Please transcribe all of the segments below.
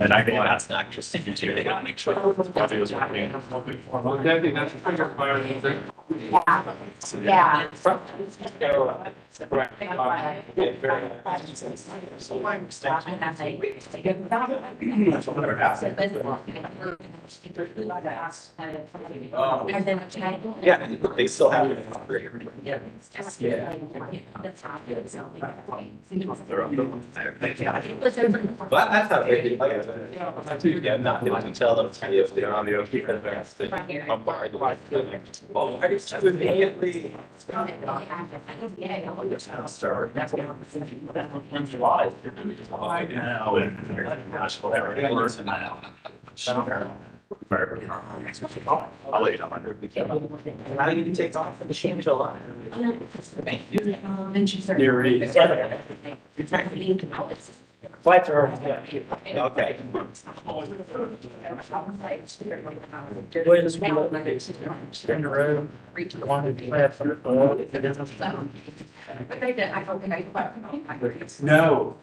And I think that's not just too, they gotta make sure the body was working. Yeah. Yeah, they still have it. Yeah. But I thought they did like it. Yeah, not able to tell them if they're on the OK advanced thing. I'm bored. Oh, I just immediately. Start. I know, and gosh, whatever. I'll let you know. How do you take off the change a lot? Thank you. You're ready. Flights are okay. In the room. No.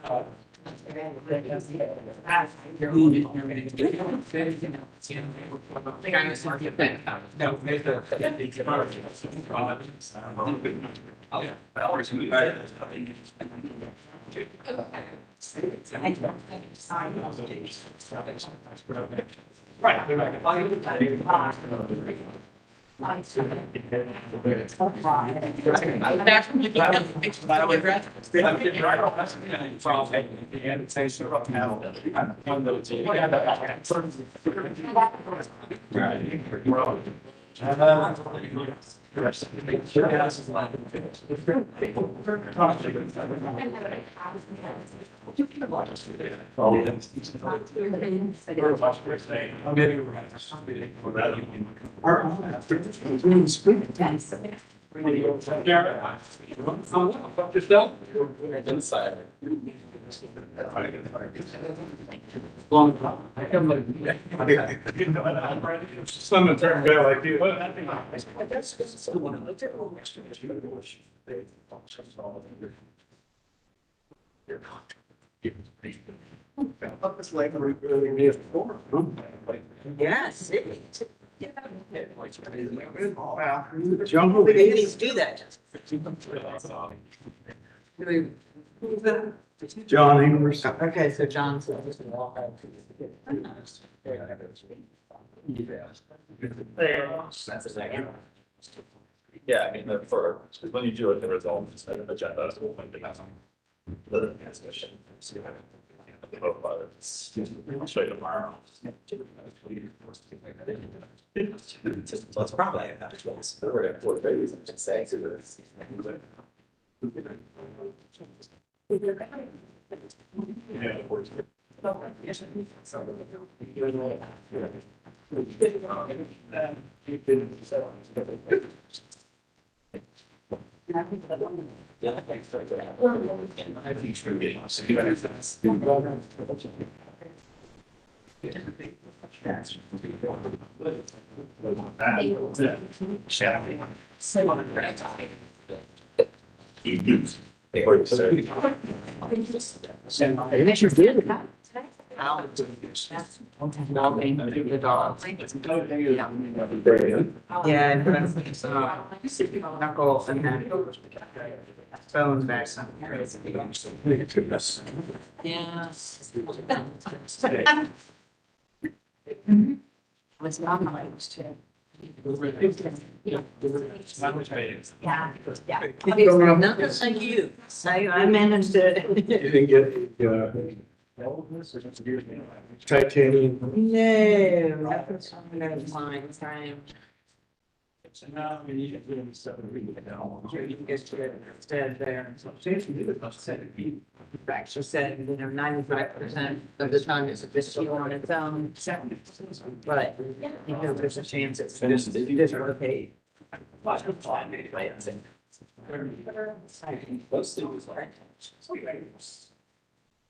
Some turn guy like you. Yes. Jungle. We didn't do that. John Ingers. Okay, so John's. Yeah, I mean, for, when you do it, the result is an agenda. The discussion. I'll show you tomorrow. Let's probably have to. We're at 4 days and just say to this. Yeah, knuckle and then bones back some. Yes. Was not my too. Yeah, yeah. No, thank you. I managed to. You didn't get titanium. No, that was mine, Brian. So now we need to do stuff. You can get to it instead there. Baxter said, 95% of the time it's just you on its own. But there's a chance it's dislocate.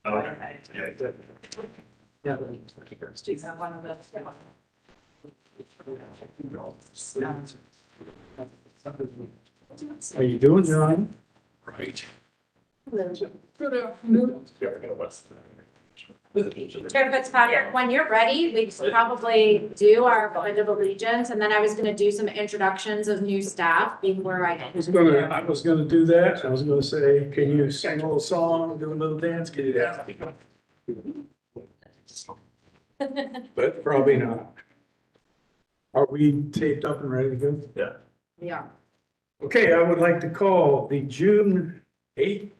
How you doing, John? Right. Chair Fitzpatrick, when you're ready, we should probably do our pledge of allegiance, and then I was gonna do some introductions of new staff before I. I was gonna do that. I was gonna say, can you sing a little song, do a little dance, get it out? But probably not. Are we taped up and ready to go? Yeah. Yeah. Okay, I would like to call the June 8th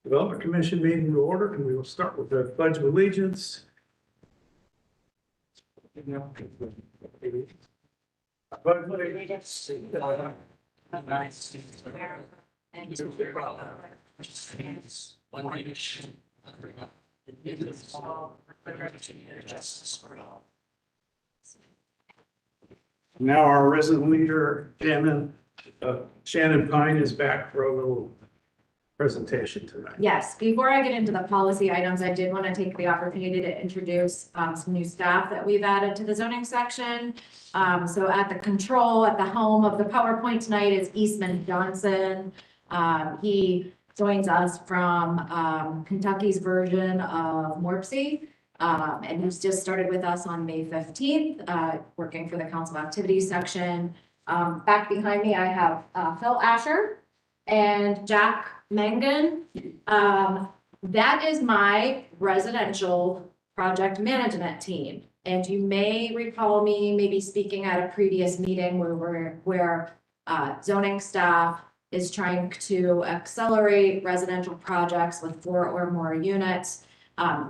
Development Commission meeting to order, and we will start with the Pledge of Allegiance. I pledge allegiance to the flag of the United States of America and to the republic which stands one nation under God, indivisible, with liberty and justice for all. Now our resident leader, Shannon Pine, is back for a little presentation tonight. Yes, before I get into the policy items, I did want to take the opportunity to introduce some new staff that we've added to the zoning section. So at the control, at the helm of the PowerPoint tonight is Eastman Johnson. He joins us from Kentucky's version of Morpsey. And he's just started with us on May 15th, working for the council activities section. Back behind me, I have Phil Asher and Jack Mengen. That is my residential project management team. And you may recall me maybe speaking at a previous meeting where zoning staff is trying to accelerate residential projects with 4 or more units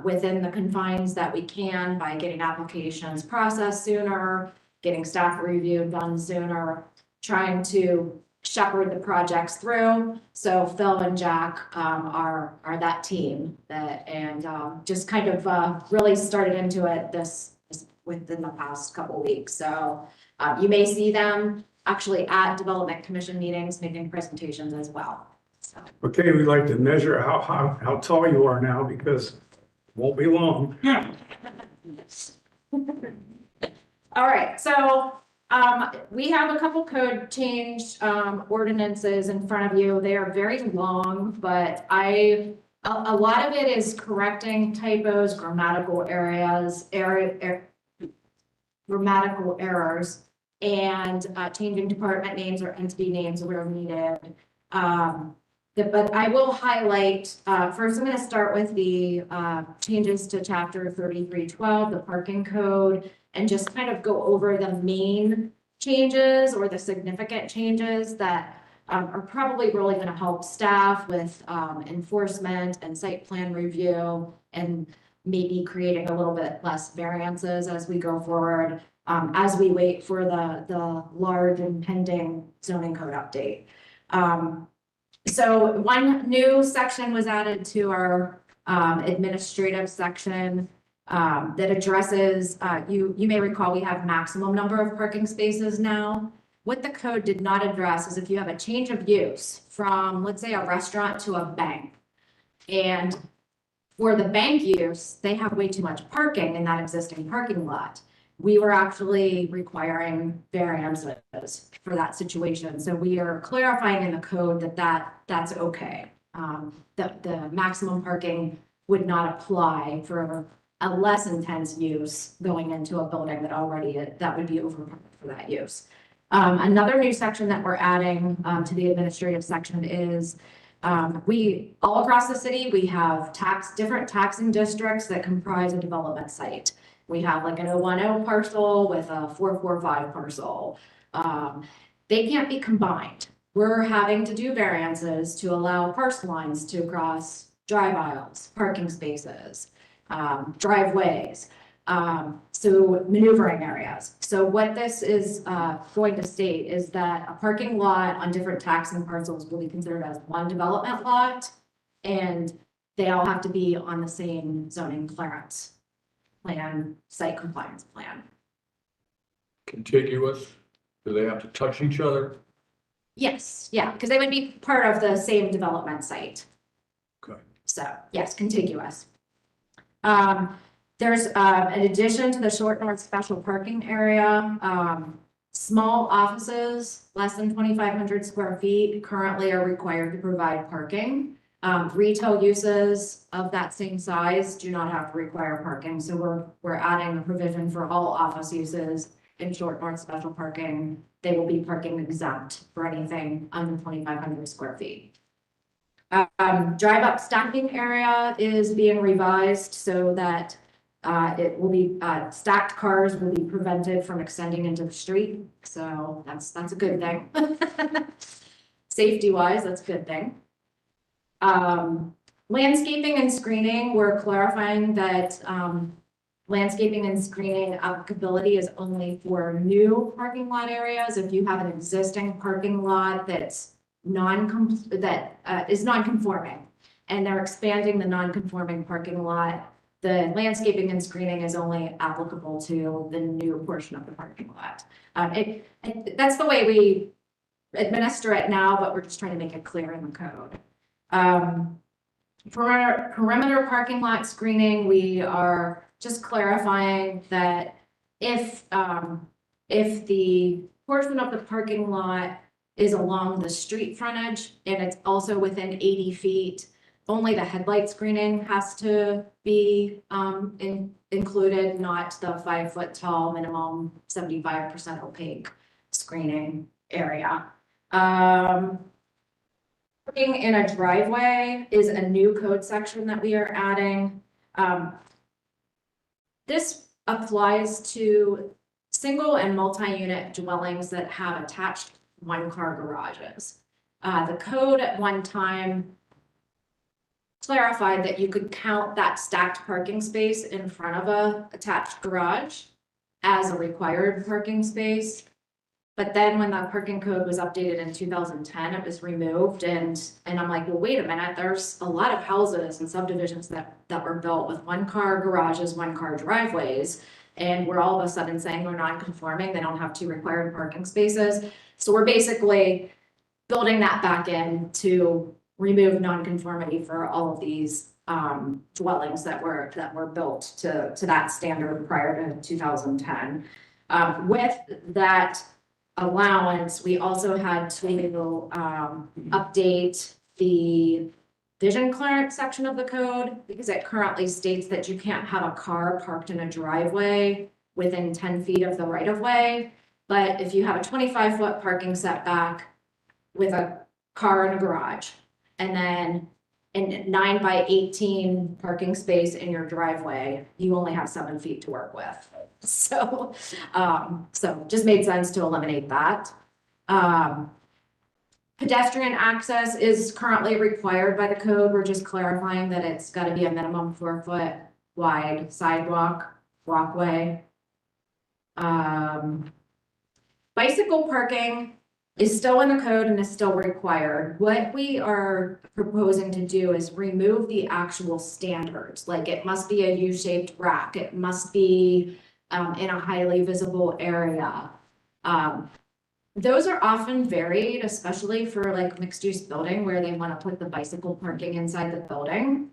within the confines that we can by getting applications processed sooner, getting staff review done sooner, trying to shepherd the projects through. So Phil and Jack are that team and just kind of really started into it this within the past couple weeks. So you may see them actually at development commission meetings making presentations as well. So. Okay, we'd like to measure how tall you are now because it won't be long. All right, so we have a couple code change ordinances in front of you. They are very long, but a lot of it is correcting typos, grammatical errors, and changing department names or entity names where needed. But I will highlight, first I'm going to start with the changes to chapter 3312, the parking code, and just kind of go over the main changes or the significant changes that are probably really going to help staff with enforcement and site plan review and maybe creating a little bit less variances as we go forward, as we wait for the large impending zoning code update. So one new section was added to our administrative section that addresses, you may recall we have maximum number of parking spaces now. What the code did not address is if you have a change of use from, let's say, a restaurant to a bank. And for the bank use, they have way too much parking in that existing parking lot. We were actually requiring variances for that situation. So we are clarifying in the code that's okay. The maximum parking would not apply for a less intense use going into a building that would be over for that use. Another new section that we're adding to the administrative section is we all across the city, we have different taxing districts that comprise a development site. We have like an 010 parcel with a 445 parcel. They can't be combined. We're having to do variances to allow parcel lines to cross drive aisles, parking spaces, driveways, so maneuvering areas. So what this is going to state is that a parking lot on different taxing parcels will be considered as one development lot, and they all have to be on the same zoning clearance plan, site compliance plan. Contiguous? Do they have to touch each other? Yes, yeah, because they would be part of the same development site. Okay. So, yes, contiguous. There's an addition to the short north special parking area. Small offices, less than 2,500 square feet, currently are required to provide parking. Retail uses of that same size do not have to require parking, so we're adding a provision for all office uses in short north special parking. They will be parking exempt for anything under 2,500 square feet. Drive up stacking area is being revised so that it will be, stacked cars will be prevented from extending into the street, so that's a good thing. Safety wise, that's a good thing. Landscaping and screening, we're clarifying that, landscaping and screening applicability is only for new parking lot areas. If you have an existing parking lot that's is non-conforming, and they're expanding the non-conforming parking lot, the landscaping and screening is only applicable to the new portion of the parking lot. That's the way we administer it now, but we're just trying to make it clear in the code. For perimeter parking lot screening, we are just clarifying that if the portion of the parking lot is along the street frontage and it's also within 80 feet, only the headlight screening has to be included, not the 5 foot tall minimum 75% opaque screening area. Parking in a driveway is a new code section that we are adding. This applies to single and multi-unit dwellings that have attached one-car garages. The code at one time clarified that you could count that stacked parking space in front of a attached garage as a required parking space. But then when the parking code was updated in 2010, it was removed, and I'm like, well, wait a minute, there's a lot of houses and subdivisions that were built with one-car garages, one-car driveways, and we're all of a sudden saying they're non-conforming, they don't have 2 required parking spaces. So we're basically building that back in to remove non-conformity for all of these dwellings that were built to that standard prior to 2010. With that allowance, we also had to update the vision clearance section of the code, because it currently states that you can't have a car parked in a driveway within 10 feet of the right of way. But if you have a 25-foot parking setback with a car in a garage, and then a 9 by 18 parking space in your driveway, you only have 7 feet to work with. So just made sense to eliminate that. Pedestrian access is currently required by the code. We're just clarifying that it's got to be a minimum 4 foot wide sidewalk, walkway. Bicycle parking is still in the code and is still required. What we are proposing to do is remove the actual standards. Like, it must be a U-shaped rack. It must be in a highly visible area. Those are often varied, especially for like mixed use building where they want to put the bicycle parking inside the building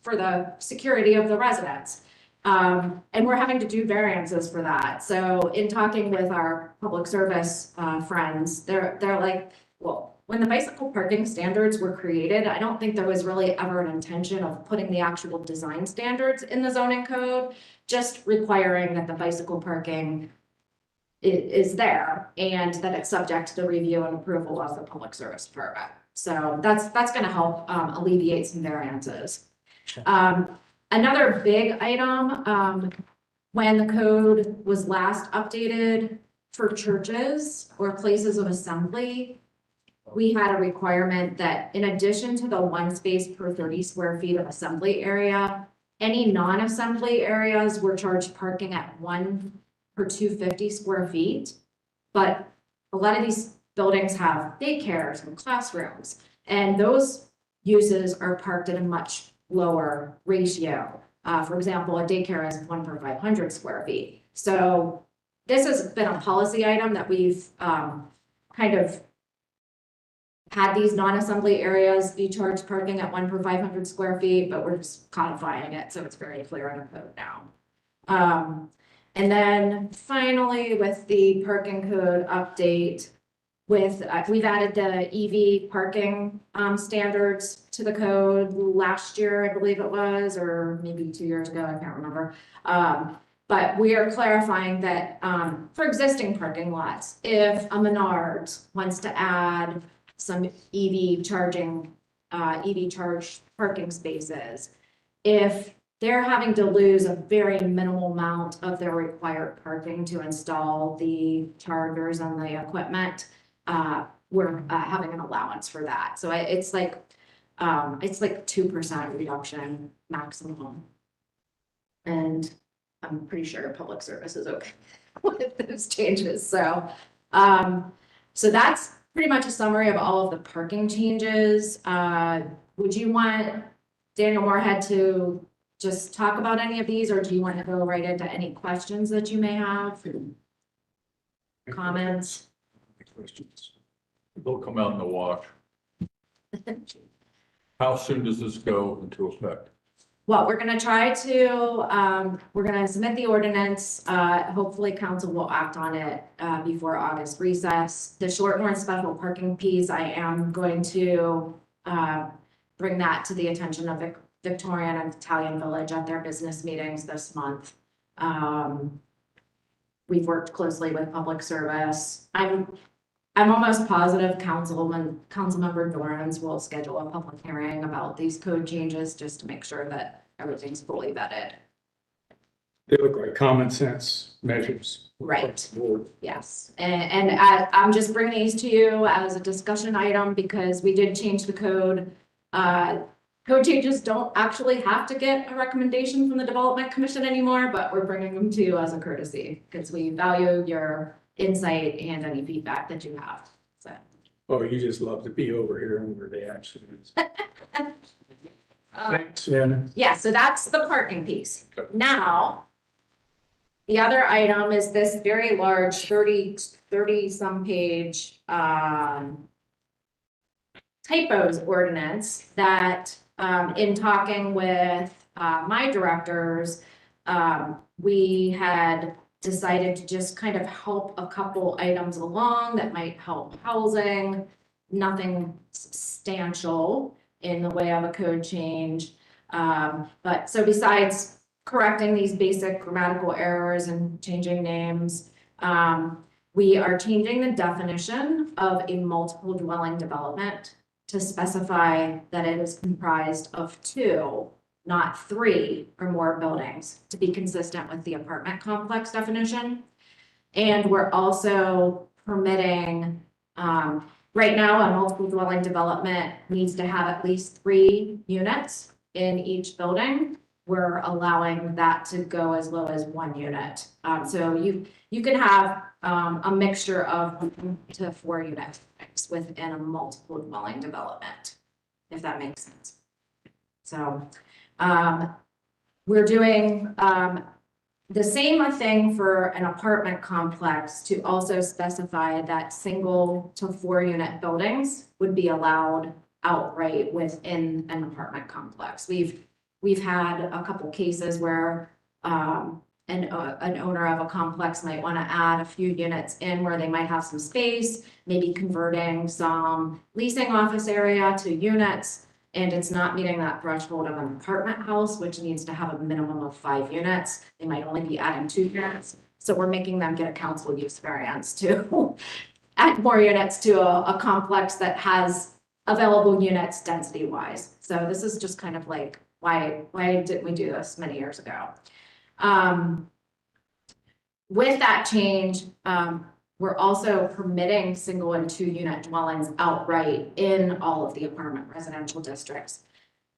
for the security of the residents. And we're having to do variances for that. So in talking with our public service friends, they're like, well, when the bicycle parking standards were created, I don't think there was really ever an intention of putting the actual design standards in the zoning code, just requiring that the bicycle parking is there and that it's subject to the review and approval of the public service department. So that's going to help alleviate some variances. Another big item, when the code was last updated for churches or places of assembly, we had a requirement that in addition to the 1 space per 30 square feet of assembly area, any non-assembly areas were charged parking at 1 per 250 square feet. But a lot of these buildings have daycares and classrooms, and those uses are parked at a much lower ratio. For example, a daycare is 1 per 500 square feet. So this has been a policy item that we've kind of had these non-assembly areas be charged parking at 1 per 500 square feet, but we're just codifying it so it's very clear in the code now. And then finally, with the parking code update, with, we've added the EV parking, standards to the code last year, I believe it was, or maybe 2 years ago, I can't remember. But we are clarifying that, for existing parking lots, if a Menards wants to add some EV charging, EV charge parking spaces, if they're having to lose a very minimal amount of their required parking to install the chargers and the equipment, we're having an allowance for that. So it's like 2% reduction maximum. And I'm pretty sure public service is okay with those changes. So, so that's pretty much a summary of all of the parking changes. Would you want Daniel Moorhead to just talk about any of these, or do you want to go right into any questions that you may have? Comments? Questions? They'll come out in the wash. How soon does this go into effect? Well, we're gonna try to, we're gonna submit the ordinance, hopefully council will act on it, before August recess. The Shortmore special parking piece, I am going to, bring that to the attention of Victorian and Italian Village at their business meetings this month. We've worked closely with public service. I'm almost positive Councilmember Dorans will schedule a public hearing about these code changes just to make sure that everything's fully vetted. They look like common sense measures. Right. Board. Yes, and I'm just bringing these to you as a discussion item because we did change the code. Code changes don't actually have to get a recommendation from the Development Commission anymore, but we're bringing them to you as a courtesy because we value your insight and any feedback that you have. So. Oh, you just love to be over here where the action is. Thanks, Shannon. Yeah, so that's the parking piece. Now, the other item is this very large 30 some page typos ordinance that in talking with my directors, we had decided to just kind of help a couple items along that might help housing, nothing substantial in the way of a code change. But so besides correcting these basic grammatical errors and changing names, we are changing the definition of a multiple dwelling development to specify that it is comprised of 2, not 3 or more buildings, to be consistent with the apartment complex definition. And we're also permitting, right now, a multiple dwelling development needs to have at least 3 units in each building. We're allowing that to go as low as 1 unit. So you can have a mixture of 1 to 4 units within a multiple dwelling development, if that makes sense. So we're doing the same thing for an apartment complex to also specify that single to 4 unit buildings would be allowed outright within an apartment complex. We've had a couple cases where an owner of a complex might want to add a few units in where they might have some space, maybe converting some leasing office area to units, and it's not meeting that threshold of an apartment house, which needs to have a minimum of 5 units. They might only be adding 2 units. So we're making them get a council use variance to add more units to a complex that has available units density wise. So this is just kind of like, why didn't we do this many years ago? With that change, we're also permitting single and 2 unit dwellings outright in all of the apartment residential districts.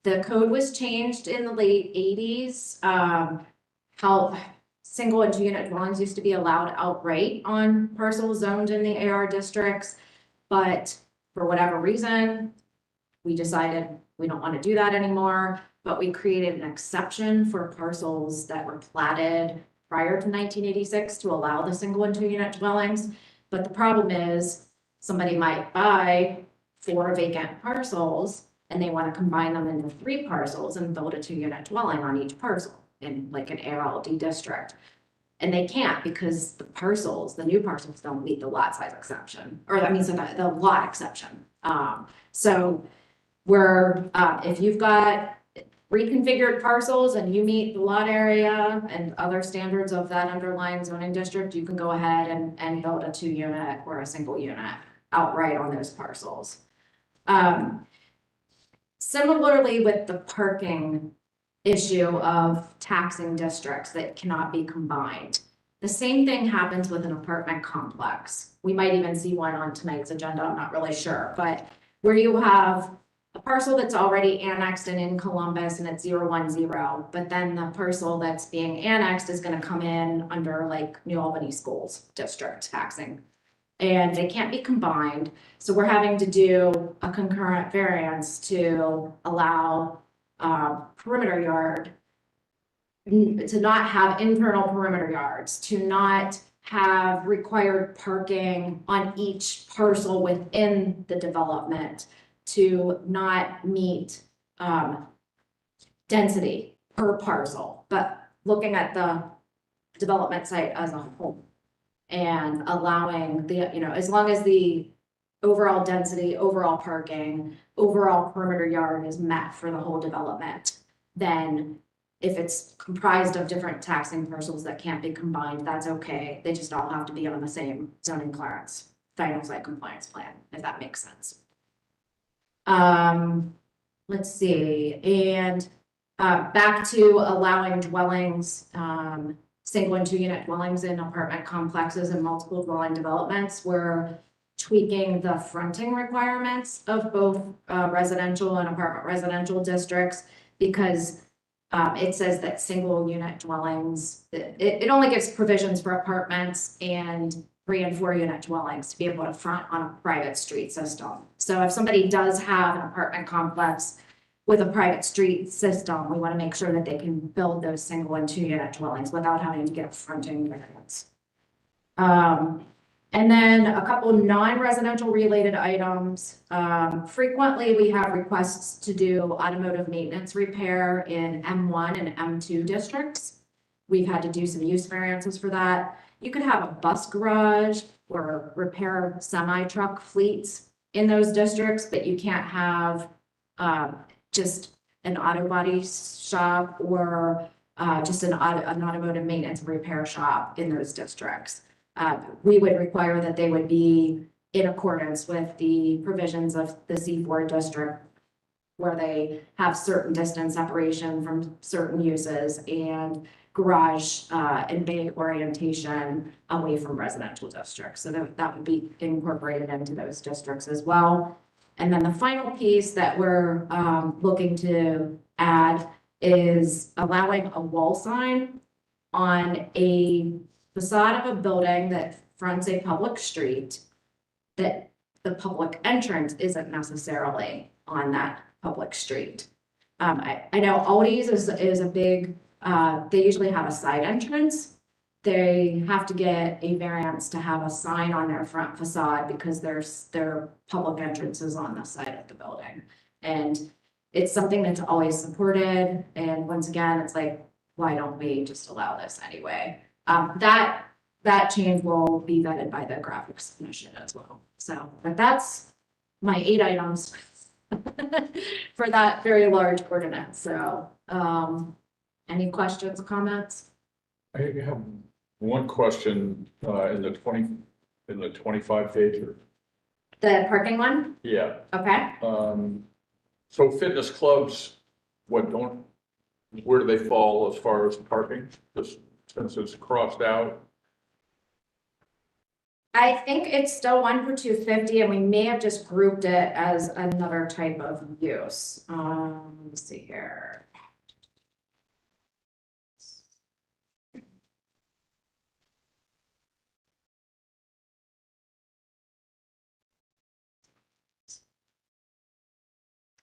The code was changed in the late 80s. How single and 2 unit dwellings used to be allowed outright on parcels zoned in the AR districts, but for whatever reason, we decided we don't want to do that anymore. But we created an exception for parcels that were platted prior to 1986 to allow the single and 2 unit dwellings. But the problem is somebody might buy 4 vacant parcels and they want to combine them into 3 parcels and build a 2 unit dwelling on each parcel in like an ARLD district. And they can't because the parcels, the new parcels don't meet the lot size exception, or that means the lot exception. So if you've got reconfigured parcels and you meet the lot area and other standards of that underlying zoning district, you can go ahead and build a 2-unit or a single unit outright on those parcels. Similarly with the parking issue of taxing districts that cannot be combined. The same thing happens with an apartment complex. We might even see one on tonight's agenda, I'm not really sure, but where you have a parcel that's already annexed and in Columbus and it's 010, but then the parcel that's being annexed is gonna come in under like New Albany Schools District taxing. And they can't be combined, so we're having to do a concurrent variance to allow perimeter yard to not have internal perimeter yards, to not have required parking on each parcel within the development, to not meet density per parcel, but looking at the development site as a whole and allowing the, as long as the overall density, overall parking, overall perimeter yard is met for the whole development, then if it's comprised of different taxing parcels that can't be combined, that's okay. They just all have to be on the same zoning clearance, final site compliance plan, if that makes sense. Let's see, and back to allowing dwellings, single and 2-unit dwellings in apartment complexes and multiple dwelling developments. We're tweaking the fronting requirements of both residential and apartment residential districts because it says that single unit dwellings, it only gives provisions for apartments and 3 and 4 unit dwellings to be able to front on a private street system. So if somebody does have an apartment complex with a private street system, we want to make sure that they can build those single and 2-unit dwellings without having to get a fronting variance. And then a couple non-residential related items. Frequently we have requests to do automotive maintenance repair in M1 and M2 districts. We've had to do some use variances for that. You could have a bus garage or repair semi-truck fleets in those districts, but you can't have just an auto body shop or just an automotive maintenance repair shop in those districts. We would require that they would be in accordance with the provisions of the C4 district, where they have certain distance separation from certain uses and garage and bay orientation away from residential districts. So that would be incorporated into those districts as well. And then the final piece that we're looking to add is allowing a wall sign on a facade of a building that fronts a public street, that the public entrance isn't necessarily on that public street. I know Aldi's is a big, they usually have a side entrance. They have to get a variance to have a sign on their front facade because their public entrance is on the side of the building. And it's something that's always supported. And once again, it's like, why don't we just allow this anyway? That change will be vetted by the graphics commission as well. So, but that's my 8 items for that very large ordinance. So, any questions, comments? I have one question, in the 25 pager. The parking one? Yeah, Okay. so fitness clubs, where do they fall as far as parking? Just since it's crossed out? I think it's still 1 per 250, and we may have just grouped it as another type of use. Let's see here.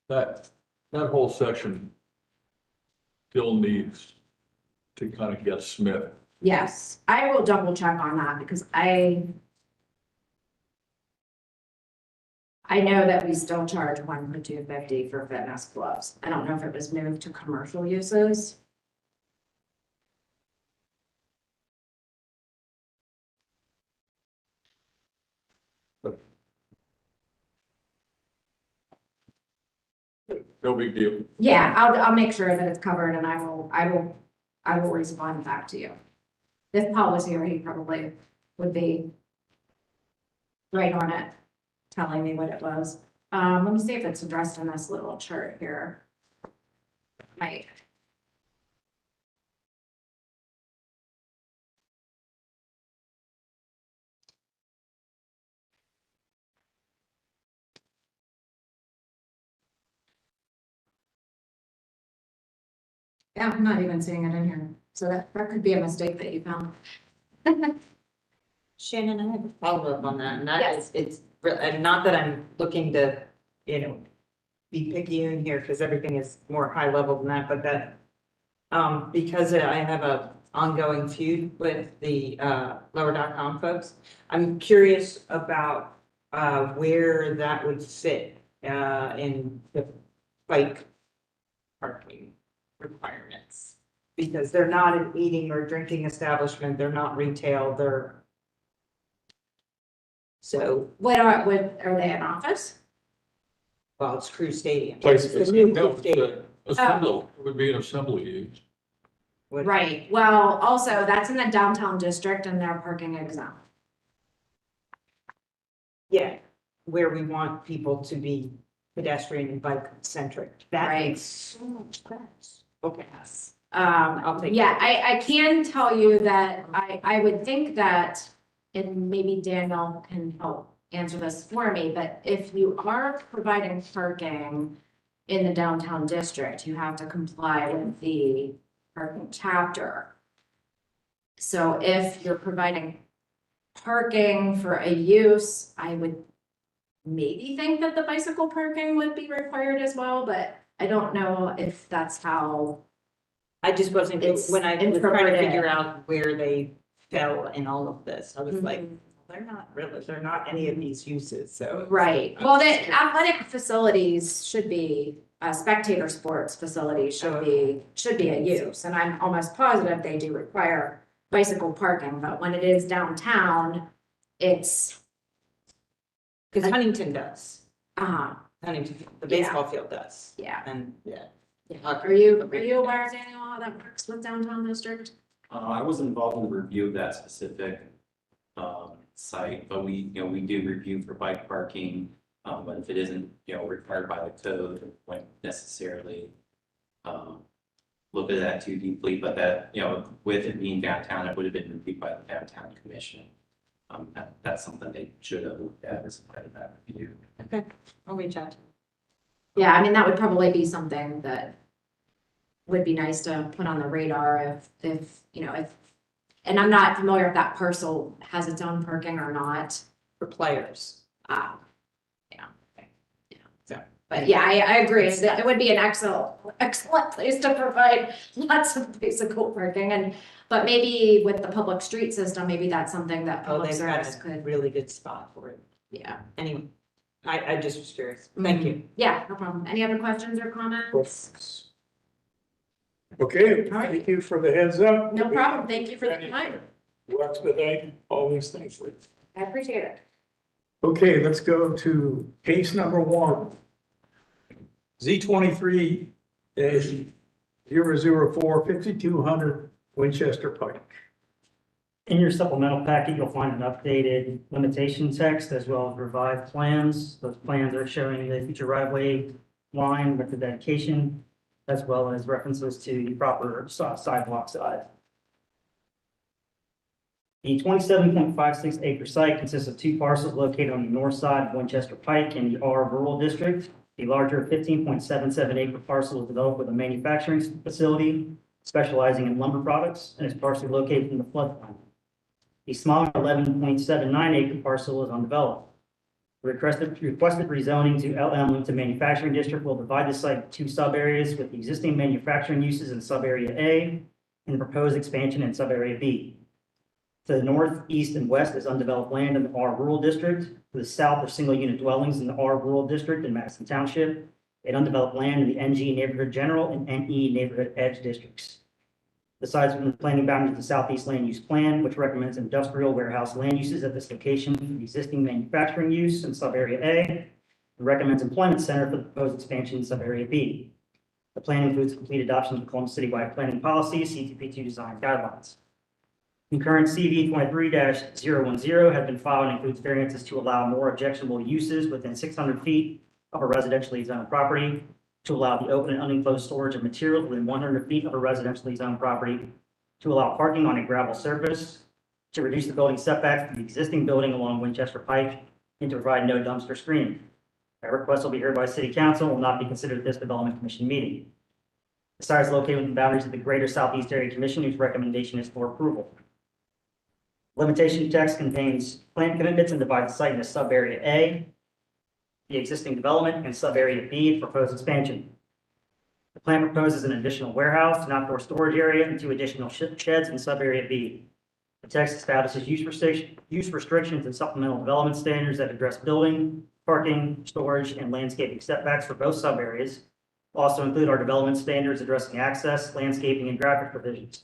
That whole section still needs to kind of get Smith. Yes, I will double check on that because I know that we still charge 1 per 250 for fitness clubs. I don't know if it was moved to commercial uses. No big deal. Yeah, I'll make sure that it's covered and I will respond back to you. If Paul was here, he probably would be right on it, telling me what it was. Let me see if it's addressed in this little chart here. Right. Yeah, I'm not even seeing it in here. So that could be a mistake that you found. Shannon, I have a follow-up on that, and that Yes. is, and not that I'm looking to, be picky in here, because everything is more high level than that, but that, because I have a ongoing feud with the, lower.com folks, I'm curious about, where that would fit, in the bike parking requirements. Because they're not an eating or drinking establishment, they're not retail, they're. So, What are they an office? well, it's Crew Stadium. Place It's the is- new No, Crew Stadium. assembly, it would be an assembly use. What- Right, well, also, that's in the downtown district and they're parking exempt. Yeah, where we want people to be pedestrian and bike centric. That Right. makes so much sense. Okay. I'll take Yeah, I can tell you that I would think that, and maybe Daniel can help answer this for me, but if you are providing parking in the downtown district, you have to comply with the parking chapter. So if you're providing parking for a use, I would maybe think that the bicycle parking would be required as well, but I don't know if that's how. I just wasn't, It's when I was trying to interpreted. figure out where they fell in all of this, I was like, Mhm. they're not any of these uses, so. Right, well, the athletic facilities should be, spectator sports facilities should be a use, and I'm almost positive they do require bicycle parking, but when it is downtown, it's, Because Huntington does, yeah, the baseball field does, yeah. and, yeah. Are you aware, Daniel, how that works with downtown district? I was involved in the review of that specific site, but we do review for bike parking. But if it isn't, required by the code, we won't necessarily look at that too deeply, but that, with it being downtown, it would have been reviewed by the downtown commission. That's something they should have looked at as part of that review. Okay, I'll reach out. Yeah, I mean, that would probably be something that would be nice to put on the radar if, and I'm not familiar if that parcel has its own parking or not. For players. Yeah. Okay. Yeah. So. But yeah, I agree. It would be an excellent place to provide lots of bicycle parking but maybe with the public street system, maybe that's something that Oh, public they've got service a could, really good spot for it. yeah. Anyway, I just was curious. Thank you. Yeah, no problem. Any other questions or comments? Questions? Okay, All right. thank you for the heads up. No problem. Thank you for the time. We'll expedite all these things for you. I appreciate it. Okay, let's go to case number 1. Z23 004 5200 Winchester Pike. In your supplemental packet, you'll find an updated limitation text as well as revised plans. Those plans are showing the future right-of-way line with the dedication, as well as references to the proper sidewalk size. The 27.56 acre site consists of 2 parcels located on the north side of Winchester Pike in the R Rural District. The larger 15.77 acre parcel is developed with a manufacturing facility specializing in lumber products and is partially located in the floodplain. The smaller 11.79 acre parcel is undeveloped. The requested rezoning to LM linked to manufacturing district will divide the site into 2 sub-areas with the existing manufacturing uses in sub-area A and proposed expansion in sub-area B. To the north, east, and west is undeveloped land in the R Rural District. To the south are single-unit dwellings in the R Rural District in Madison Township, and undeveloped land in the NG Neighborhood General and NE Neighborhood Edge districts. Besides from the planning boundaries of the Southeast Land Use Plan, which recommends industrial warehouse land uses at this location for the existing manufacturing use in sub-area A, and recommends employment center for the proposed expansion in sub-area B. The plan includes complete adoption of the Columbus citywide planning policy, CTP2 design guidelines. Concurrent CV 23-010 has been filed and includes variances to allow more objectionable uses within 600 feet of a residentially zoned property, to allow the open and unenclosed storage of materials within 100 feet of a residentially zoned property, to allow parking on a gravel surface, to reduce the building setbacks to the existing building along Winchester Pike, and to provide no dumpster screening. That request will be heard by City Council and will not be considered at this Development Commission meeting. The site is located within the boundaries of the Greater Southeast Area Commission, whose recommendation is for approval. Limitation text contains plan commitments and divides the site into sub-area A, the existing development, and sub-area B, proposed expansion. The plan proposes an additional warehouse, an outdoor storage area, and 2 additional sheds in sub-area B. The text establishes use restrictions and supplemental development standards that address building, parking, storage, and landscaping setbacks for both sub-areas. Also include our development standards addressing access, landscaping, and traffic provisions.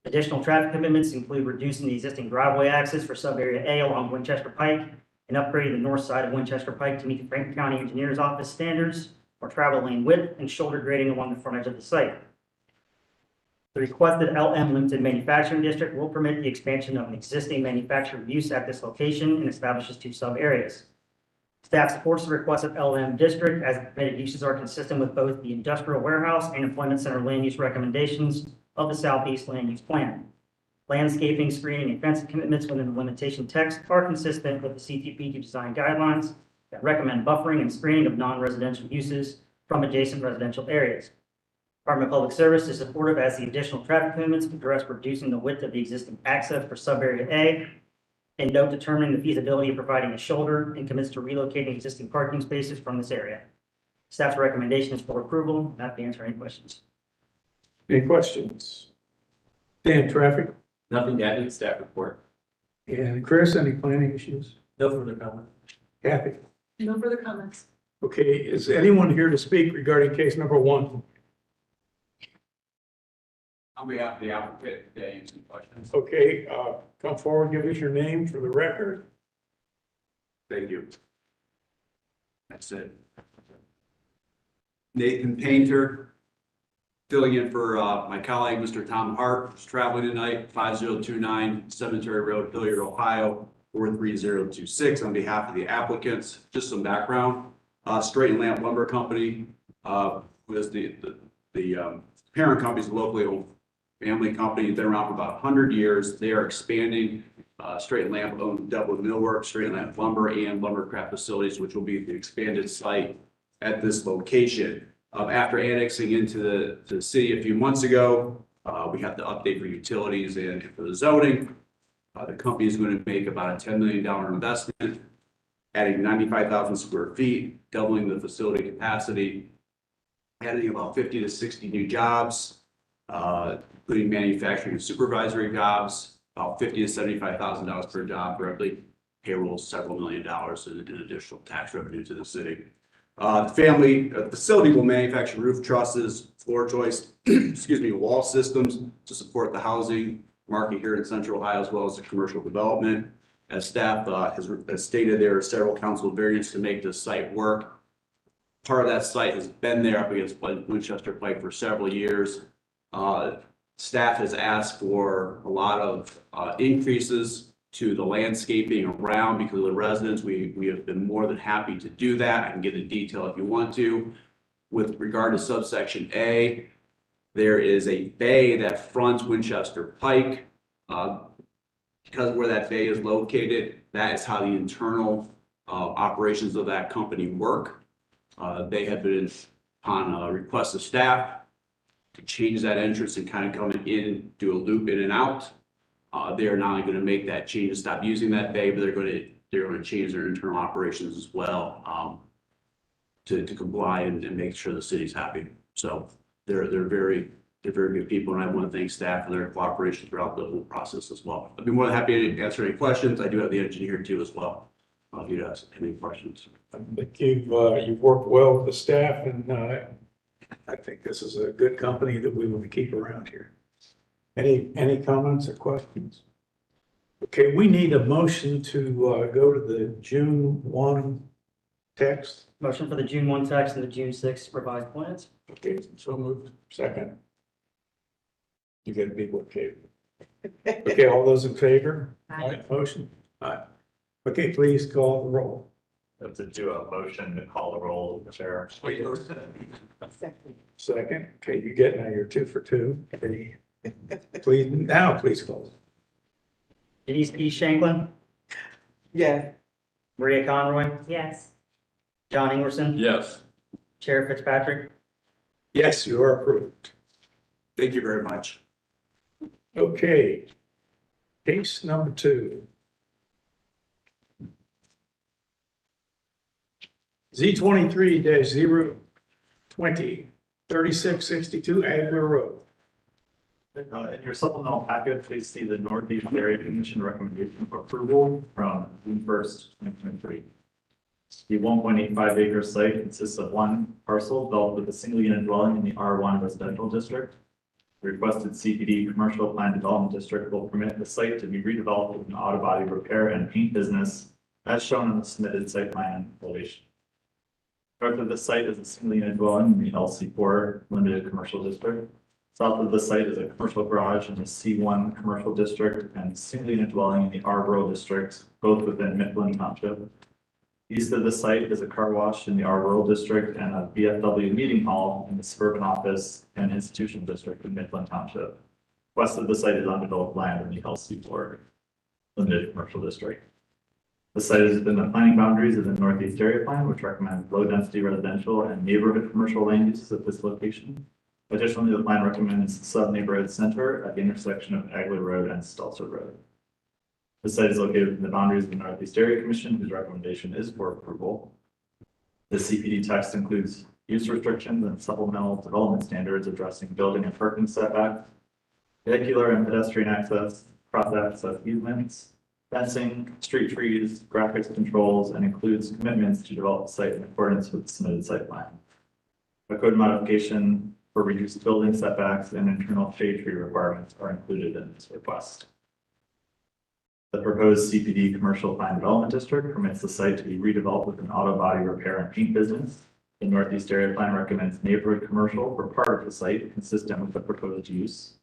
Additional traffic commitments include reducing the existing driveway access for sub-area A along Winchester Pike and upgrading the north side of Winchester Pike to meet the Franklin County Engineers Office standards for travel lane width and shoulder grading along the front edge of the site. The requested LM Limited Manufacturing District will permit the expansion of an existing manufacturing use at this location and establishes 2 sub-areas. Staff supports the requested LM district as the permitted uses are consistent with both the industrial warehouse and employment center land use recommendations of the Southeast Land Use Plan. Landscaping, screening, and fencing commitments within the limitation text are consistent with the CTP2 design guidelines that recommend buffering and screening of non-residential uses from adjacent residential areas. Department of Public Service is supportive as the additional traffic commitments address reducing the width of the existing access for sub-area A, and note determining the feasibility of providing a shoulder, and commits to relocating existing parking spaces from this area. Staff's recommendation is for approval. I'm happy to answer any questions. Any questions? Dan, traffic? Nothing to add to the staff report. And Chris, any planning issues? No further comment. Kathy? No further comments. Okay, is anyone here to speak regarding case number 1? On behalf of the applicant, today, some questions. Okay, come forward, give us your name for the record. Thank you. That's it. Nathan Painter, filling in for my colleague, Mr. Tom Hart, who's traveling tonight, 5029 Cemetery Road, Hilliard, Ohio, 43026. On behalf of the applicants, just some background. Straight and Lamp Lumber Company, who is the parent company, is a locally owned family company. They're around for about 100 years. They are expanding. Straight and Lamp owns Dublin Millwork, Straight and Lamp Lumber, and Lumbercraft Facilities, which will be the expanded site at this location. After annexing into the city a few months ago, we have to update for utilities and for the zoning. The company is going to make about a $10 million investment, adding 95,000 square feet, doubling the facility capacity, adding about 50 to 60 new jobs, including manufacturing and supervisory jobs, about $50 to $75,000 per job, roughly payroll several $1 million in additional tax revenue to the city. The facility will manufacture roof trusses, floor joists, wall systems to support the housing market here in Central Ohio, as well as the commercial development. As staff has stated, there are several council variants to make this site work. Part of that site has been there up against Winchester Pike for several years. Staff has asked for a lot of increases to the landscaping around because of the residents. We have been more than happy to do that. I can get into detail if you want to. With regard to subsection A, there is a bay that fronts Winchester Pike. Because where that bay is located, that is how the internal operations of that company work. They have been on a request of staff to change that entrance and kind of come in, do a loop in and out. They are not only going to make that change and stop using that bay, but they're going to change their internal operations as well to comply and make sure the city's happy. So they're very good people, and I want to thank staff for their cooperation throughout the whole process as well. I'd be more than happy to answer any questions. I do have the engineer too as well. If you'd ask any questions. I think you've worked well with the staff, and I think this is a good company that we will keep around here. Any comments or questions? Okay, we need a motion to go to the June 1 text. Motion for the June 1 text and the June 6 revised plans. Okay, so moved. Second. You gotta be okay. Okay, all those in favor? Aye. Motion? Aye. Okay, please call the roll. Have to do a motion to call the roll, Chair. Second. Okay, you get now, you're 2 for 2. Okay. Please call. Denise E. Shanklin, Yeah. Maria Conroy, Yes. John Ingwerson, Yes. Chair Fitzpatrick. Yes, you are approved. Thank you very much. Okay. Case number 2. Z23-020, 3662 Agler Road. In your supplemental packet, please see the Northeast Area Commission recommendation for approval from June 1st, 2023. The 1.85 acre site consists of one parcel developed with a single unit dwelling in the R1 residential district. The requested CPD commercial plan development district will permit the site to be redeveloped with an auto body repair and paint business as shown on the submitted site plan elevation. North of the site is a single unit dwelling in the LC4 limited commercial district. South of the site is a commercial garage in the C1 commercial district and single unit dwelling in the R rural district, both within Mifflin Township. East of the site is a car wash in the R rural district and a VFW meeting hall in the suburban office and institution district in Mifflin Township. West of the site is undeveloped land in the LC4 limited commercial district. The site is within the planning boundaries of the Northeast Area Plan, which recommends low density residential and neighborhood commercial land uses at this location. Additionally, the plan recommends sub-neighborhood center at the intersection of Agler Road and Stelzer Road. The site is located within the boundaries of the Northeast Area Commission, whose recommendation is for approval. The CPD text includes use restrictions and supplemental development standards addressing building and parking setbacks, vehicular and pedestrian access, cross-access easements, fencing, street trees, graphics controls, and includes commitments to develop the site in accordance with the submitted site plan. A code modification for reduced building setbacks and internal shade tree requirements are included in this request. The proposed CPD commercial plan development district permits the site to be redeveloped with an auto body repair and paint business. The Northeast Area Plan recommends neighborhood commercial for part of the site consistent with the proposed use.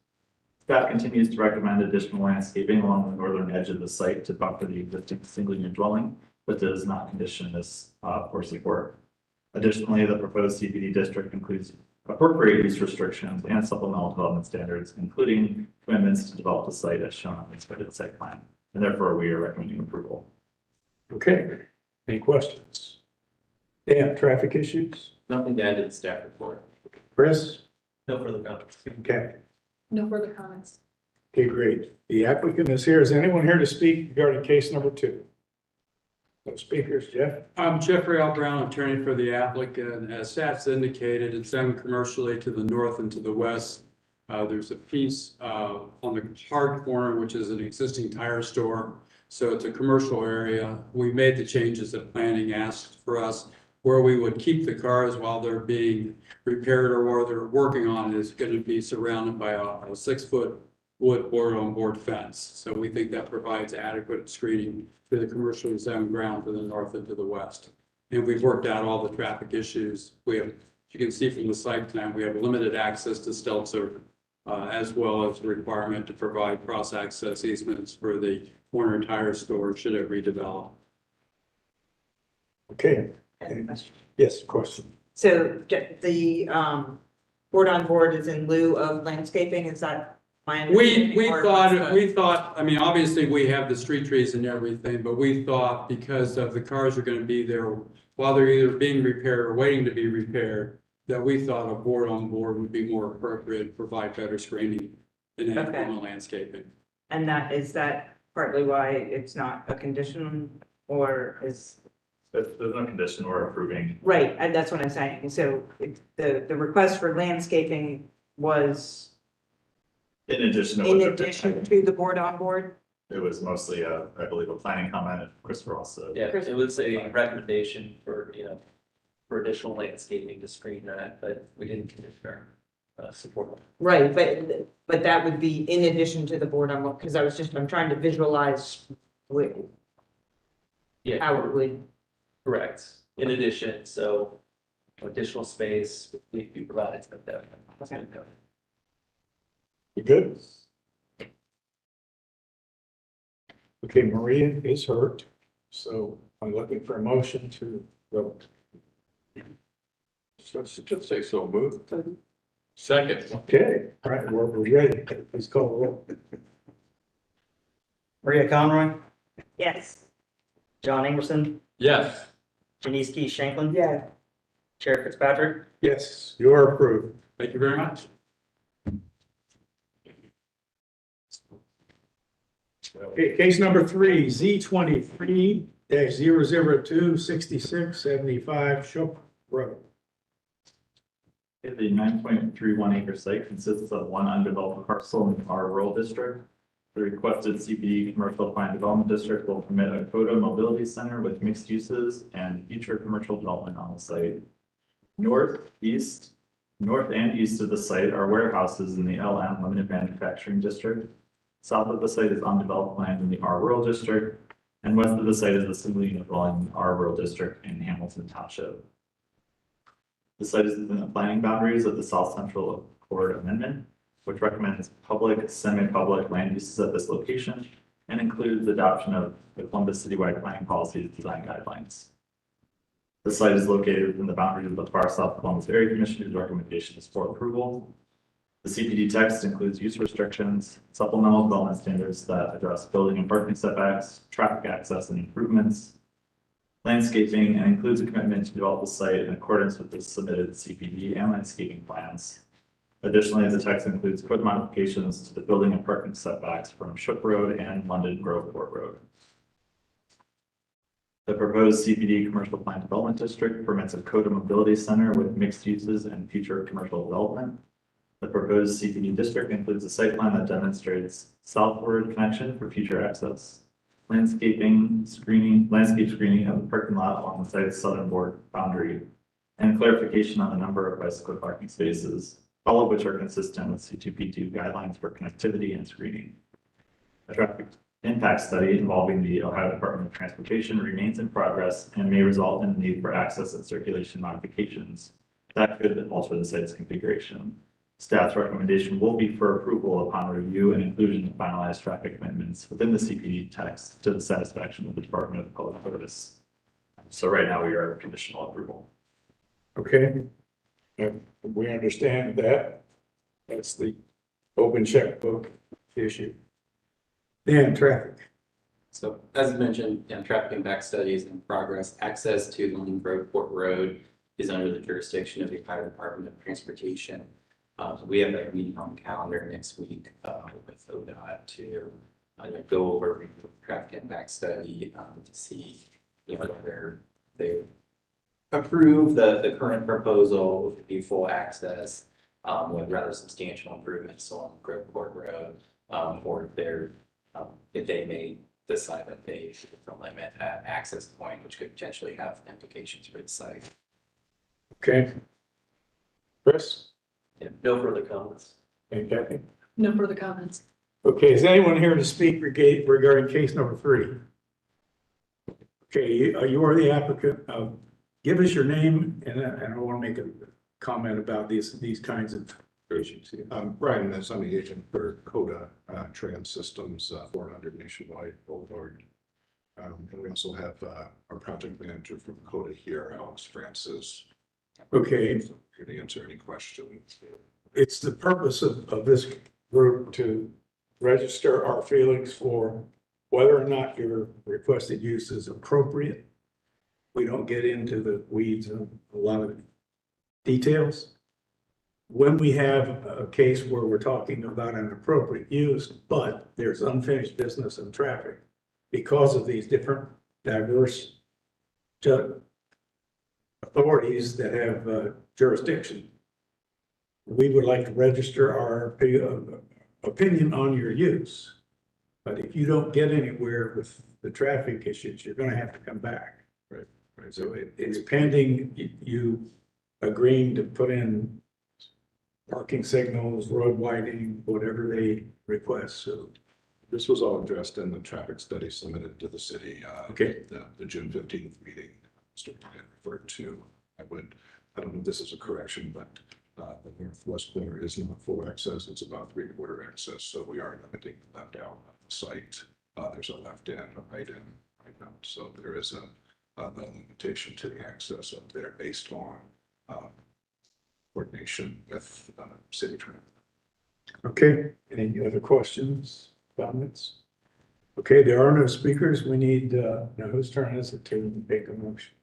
Staff continues to recommend additional landscaping along the northern edge of the site to buffer the existing single unit dwelling, but does not condition this for support. Additionally, the proposed CPD district includes appropriate use restrictions and supplemental development standards, including commitments to develop the site as shown on the submitted site plan. And therefore, we are recommending approval. Okay, any questions? Dan, traffic issues? Nothing to add to the staff report. Chris? No further comments. Okay, No further comments. okay, great. The applicant is here. Is anyone here to speak regarding case number 2? No speakers, Jeff? I'm Jeffrey L. Brown, attorney for the applicant. As staff's indicated, it's zoned commercially to the north and to the west. There's a piece on the hard corner, which is an existing tire store. So it's a commercial area. We made the changes that planning asked for us, where we would keep the cars while they're being repaired or while they're working on it is going to be surrounded by a 6-foot wood board-on-board fence. So we think that provides adequate screening for the commercially zoned ground to the north and to the west. And we've worked out all the traffic issues. We have, you can see from the site plan, we have limited access to Stelzer, as well as the requirement to provide cross-access easements for the corner tire store should it redevelop. Okay, yes, question. So the board on board is in lieu of landscaping, is that my understanding? We thought, I mean, obviously we have the street trees and everything, but we thought because of the cars are going to be there while they're either being repaired or waiting to be repaired, that we thought a board on board would be more appropriate, provide better screening than any formal landscaping. And is that partly why it's not a condition or is? There's no condition we're approving. Right, and that's what I'm saying. So the request for landscaping was In addition to. in what the- addition to the board on board? It was mostly, I believe, a planning comment, and Christopher also. Yeah, it was a recommendation for, for additional landscaping to screen that, but we didn't consider. support. Right, but that would be in addition to the board, because I'm trying to visualize Yeah, how it would, correct. In addition, so additional space would be provided to them. You good? Okay, Maria is hurt, so I'm looking for a motion to vote. Just say so moved. Second. Okay, all right, we're ready. Please call the roll. Maria Conroy, yes. John Ingwerson, Yes. Janice Key Shanklin. Yeah. Chair Fitzpatrick. Yes, you are approved. Thank you very much. Okay, case number 3, Z23-002-6675 Shook Road. The 9.31 acre site consists of one undeveloped parcel in our rural district. The requested CPD commercial plan development district will permit a CODA mobility center with mixed uses and future commercial development on the site. North and east of the site are warehouses in the LM Limited Manufacturing District. South of the site is undeveloped land in the R Rural District, and west of the site is the single unit dwelling in R Rural District in Hamilton Township. The site is within the planning boundaries of the South Central Accord Amendment, which recommends public, semi-public land uses at this location and includes adoption of the Columbus Citywide Planning Policy Design Guidelines. The site is located within the boundaries of the Far South Columbus Area Commission's recommendations for approval. The CPD text includes use restrictions, supplemental development standards that address building and parking setbacks, traffic access and improvements, landscaping, and includes a commitment to develop the site in accordance with the submitted CPD and landscaping plans. Additionally, the text includes code modifications to the building and parking setbacks from Shook Road and London Groveport Road. The proposed CPD commercial plan development district permits a CODA mobility center with mixed uses and future commercial development. The proposed CPD district includes a site plan that demonstrates southward connection for future access, landscape screening of the parking lot along the site's southern boundary, and clarification on the number of bicycle parking spaces, all of which are consistent with C2P2 guidelines for connectivity and screening. A traffic impact study involving the Ohio Department of Transportation remains in progress and may result in the need for access and circulation modifications that could alter the site's configuration. Staff's recommendation will be for approval upon review and inclusion of finalized traffic commitments within the CPD text to the satisfaction of the Department of Public Service. So right now we are at conditional approval. Okay. We understand that. That's the open checkbook issue. Then traffic. So as I mentioned, traffic impact study is in progress. Access to London Groveport Road is under the jurisdiction of the Ohio Department of Transportation. We have a meeting on the calendar next week with ODOT to go over the traffic impact study to see whether they approve the current proposal with the full access with rather substantial improvements on Groveport Road, or if they may decide that they should limit at access point, which could potentially have implications for the site. Okay. Chris Yeah, no further comments. and Kathy. No further comments. Okay, is anyone here to speak regarding case number 3? Okay, you are the applicant. Give us your name, and I want to make a comment about these kinds of issues. Brian, that's on the agent for CODA Trans Systems, 400 Nationwide Boulevard. And we also have our project manager from CODA here, Alex Francis. Okay, Here to answer any questions. it's the purpose of this group to register our feelings for whether or not your requested use is appropriate. We don't get into the weeds of a lot of details. When we have a case where we're talking about an appropriate use, but there's unfinished business and traffic because of these different diverse authorities that have jurisdiction, we would like to register our opinion on your use. But if you don't get anywhere with the traffic issues, you're gonna have to come back. Right. So it's pending you agreeing to put in parking signals, road widening, whatever they request, so. This was all addressed in the traffic study submitted to the city. Okay. The June 15th meeting, Mr. Ryan referred to. I don't know if this is a correction, but the northwest corner is not full access. It's about 3/4 access. So we are limiting the left out of the site. There's a left in, a right in, right out. So there is a limitation to the access up there based on coordination with city traffic. Okay, any other questions, comments? Okay, there are no speakers. We need, now whose turn is it to make a motion?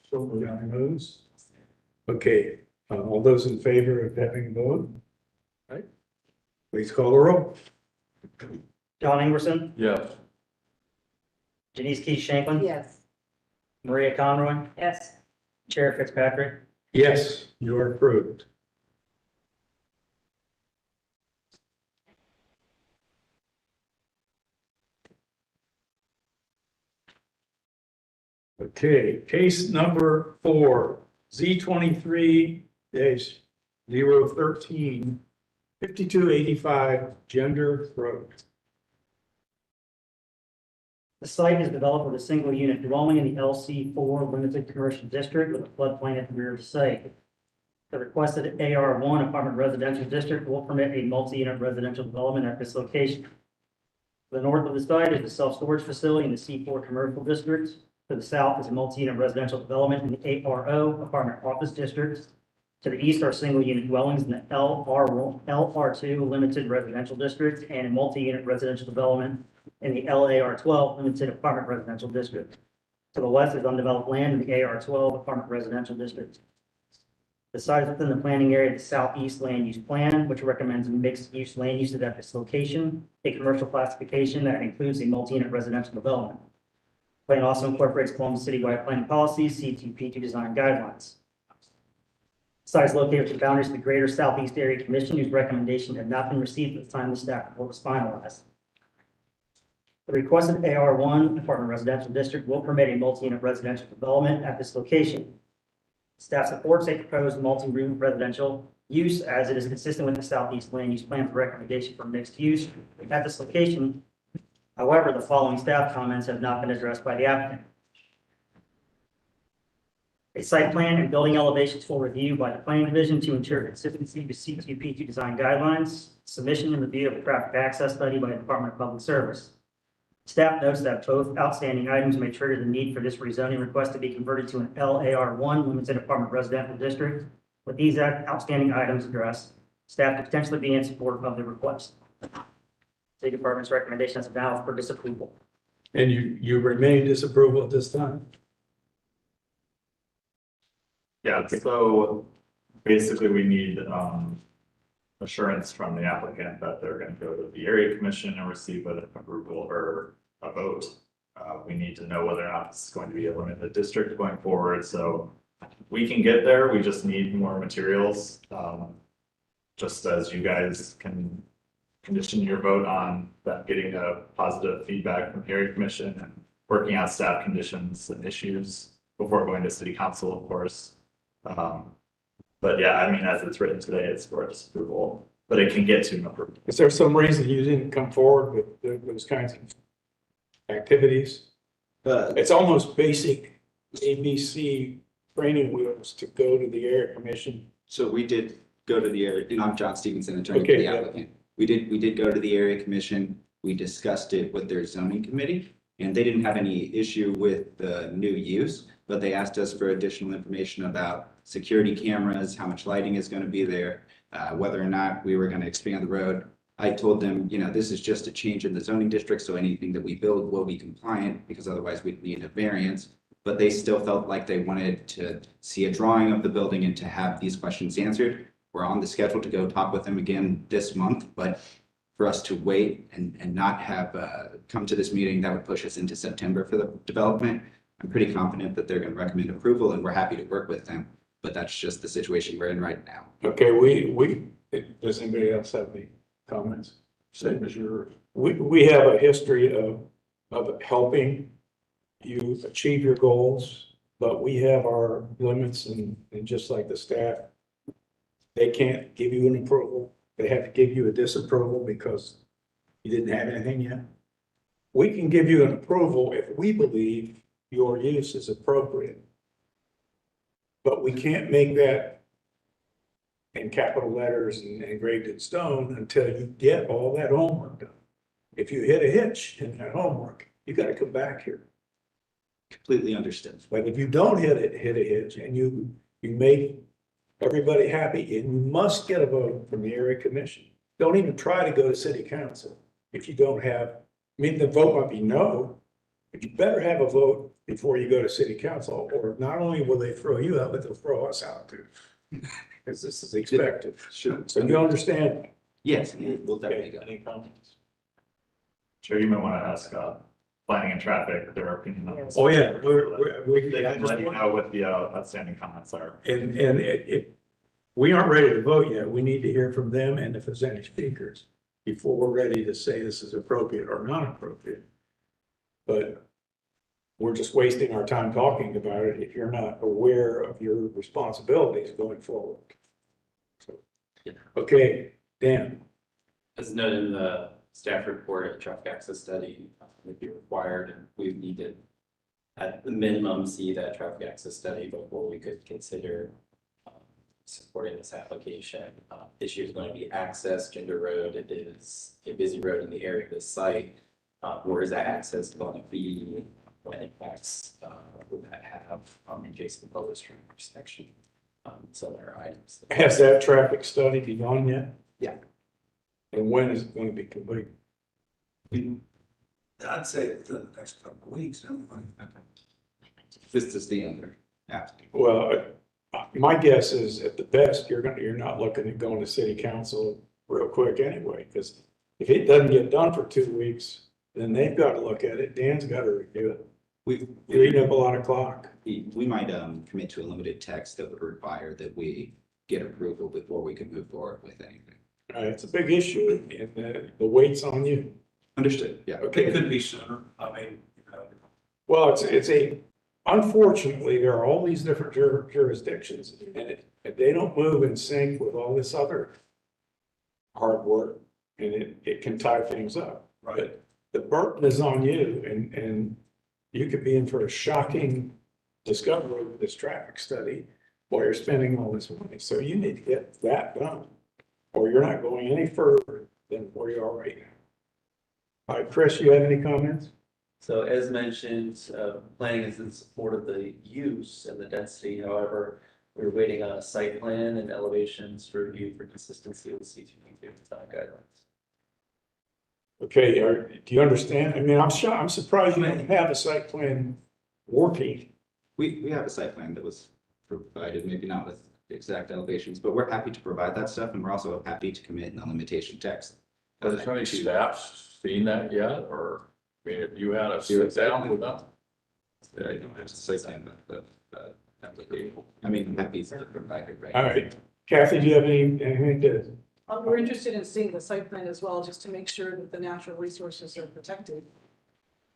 So John moves. Okay, all those in favor of having a vote? Right? Please call the roll. John Ingerson, Yes. Denise Keith Shanklin, Yes. Maria Conroy, Yes. Chair Fitzpatrick. Yes, you are approved. Okay, case number 4, Z23-013, 5285 Gender Road. The site is developed with a single unit dwelling in the LC4 Limited Commercial District with a floodplain at the rear of the site. The requested AR1 Apartment Residential District will permit a multi-unit residential development at this location. To the north of the site is the self-storage facility in the C4 Commercial District. To the south is a multi-unit residential development in the ARO Apartment Office District. To the east are single-unit dwellings in the LR2 Limited Residential District and a multi-unit residential development in the LAR12 Limited Apartment Residential District. To the west is undeveloped land in the AR12 Apartment Residential District. The site is within the planning area of the Southeast Land Use Plan, which recommends mixed-use land uses at this location, a commercial classification that includes a multi-unit residential development. Plan also incorporates Columbus citywide planning policies, CTP2 design guidelines. Site is located within the boundaries of the Greater Southeast Area Commission, whose recommendation had not been received at the time the staff report was finalized. The requested AR1 Apartment Residential District will permit a multi-unit residential development at this location. Staff supports a proposed multi-room residential use as it is consistent with the Southeast Land Use Plan for recommendation for mixed use at this location. However, the following staff comments have not been addressed by the applicant. A site plan and building elevations for review by the planning division to ensure consistency with CTP2 design guidelines, submission and review of a traffic access study by the Department of Public Service. Staff notes that both outstanding items may trigger the need for this rezoning request to be converted to an LAR1 Limited Apartment Residential District. With these outstanding items addressed, staff could potentially be in support of the request. City Department's recommendation is now for disapproval. And you remain disapproval at this time? Yeah, so basically we need, assurance from the applicant that they're gonna go to the area commission and receive an approval or a vote. We need to know whether or not this is going to be a limited district going forward, so we can get there, we just need more materials. Just as you guys can condition your vote on that, getting a positive feedback from the area commission and working out staff conditions and issues before going to city council, of course. But yeah, I mean, as it's written today, it's for disapproval, but it can get to an approval. Is there some reason you didn't come forward with those kinds of activities? It's almost basic ABC training wheels to go to the area commission. So we did go to the area, I'm John Stevenson, attorney for Okay, the yeah. applicant. We did go to the area commission. We discussed it with their zoning committee, and they didn't have any issue with the new use, but they asked us for additional information about security cameras, how much lighting is going to be there, whether or not we were going to expand the road. I told them, this is just a change in the zoning district, so anything that we build will be compliant, because otherwise we'd need a variance. But they still felt like they wanted to see a drawing of the building and to have these questions answered. We're on the schedule to go talk with them again this month, but for us to wait and not have come to this meeting, that would push us into September for the development. I'm pretty confident that they're going to recommend approval, and we're happy to work with them, but that's just the situation we're in right now. Okay, does anybody else have any comments? Same as yours. We have a history of helping you achieve your goals, but we have our limits and just like the staff they can't give you an approval. They have to give you a disapproval because you didn't have anything yet. We can give you an approval if we believe your use is appropriate. But we can't make that in capital letters and engraved in stone until you get all that homework done. If you hit a hitch in that homework, you gotta come back here. Completely understood. But if you don't hit a hitch and you make everybody happy, and you must get a vote from the area commission. Don't even try to go to city council if you don't have, I mean, the vote might be no, but you better have a vote before you go to city council, or not only will they throw you out, but they'll throw us out too. Because this is expected. Sure. So you understand? Yes, we'll definitely go. Any comments? Sure, you might want to ask, planning and traffic, their opinion on this. Oh, yeah, They can let you know what the, outstanding comments are. and we aren't ready to vote yet. We need to hear from them and if there's any speakers before we're ready to say this is appropriate or not appropriate. But we're just wasting our time talking about it if you're not aware of your responsibilities going forward. So, okay, Dan. As noted in the staff report, a traffic access study would be required, and we would need to, at the minimum, see that traffic access study before we could consider supporting this application. Issue is going to be access. Gender Road, it is a busy road in the area of this site. Where is that access going to be? What impacts would that have on adjacent pedestrian intersection? Some other items. Has that traffic study begun yet? Yeah. And when is it going to be complete? I'd say the next couple of weeks. This is the other applicant. Well, my guess is at the best, you're not looking at going to city council real quick anyway, because if it doesn't get done for 2 weeks, then they've got to look at it. Dan's got to review it. You're eating up a lot of clock. We might commit to a limited text that would require that we get approval before we can move forward with anything. It's a big issue and the weight's on you. Understood, yeah. Okay. Could be sooner. I mean, Well, unfortunately, there are all these different jurisdictions and they don't move in sync with all this other hard work and it can tie things up. But the burden is on you and you could be in for a shocking discovery with this traffic study while you're spending all this money. So you need to get that done or you're not going any further than where you are right now. All right, Chris, you have any comments? So as mentioned, planning is in support of the use and the density. However, we're waiting on a site plan and elevations for review for consistency with C2 design guidelines. Okay, do you understand? I mean, I'm surprised you don't have a site plan working. We have a site plan that was provided, maybe not with exact elevations, but we're happy to provide that stuff and we're also happy to commit in the limitation text. Has any staff seen that yet, or, I mean, if you had a sit down with them? I don't have a site plan, but application. I mean, I'm happy to provide it, right? All right, Kathy, do you have anything to? We're interested in seeing the site plan as well, just to make sure that the natural resources are protected,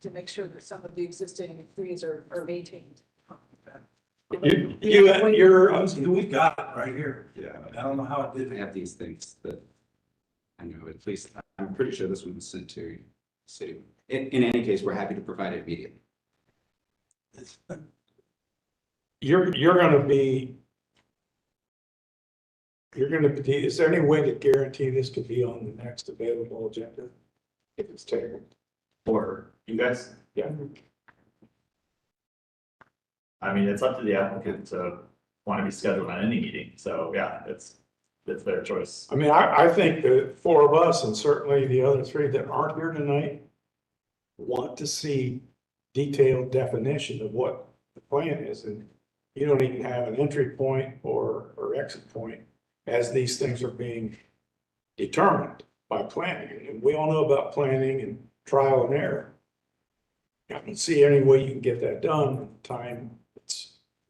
to make sure that some of the existing trees are maintained. we got it right here. Yeah, I don't know how it I did. have these things that I know at least, I'm pretty sure this one was sent to city. In any case, we're happy to provide it immediately. You're gonna be, is there any way to guarantee this could be on the next available agenda? If it's tabled? Or you guys, Yeah. I mean, it's up to the applicant to want to be scheduled on any meeting. So yeah, it's their choice. I mean, I think the four of us and certainly the other three that aren't here tonight want to see detailed definition of what the plan is. And you don't even have an entry point or exit point as these things are being determined by planning. And we all know about planning and trial and error. I don't see any way you can get that done in the time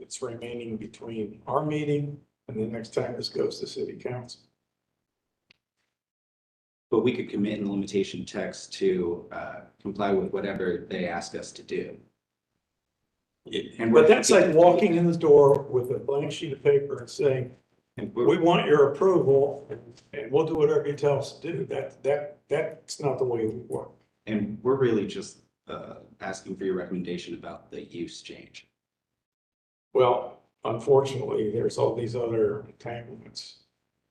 it's remaining between our meeting and the next time this goes to city council. But we could commit in the limitation text to comply with whatever they ask us to do. But that's like walking in the door with a blank sheet of paper and saying, And We want your approval and we'll do whatever you tell us to do. That's not the way we work. and we're really just asking for your recommendation about the use change. Well, unfortunately, there's all these other entanglements.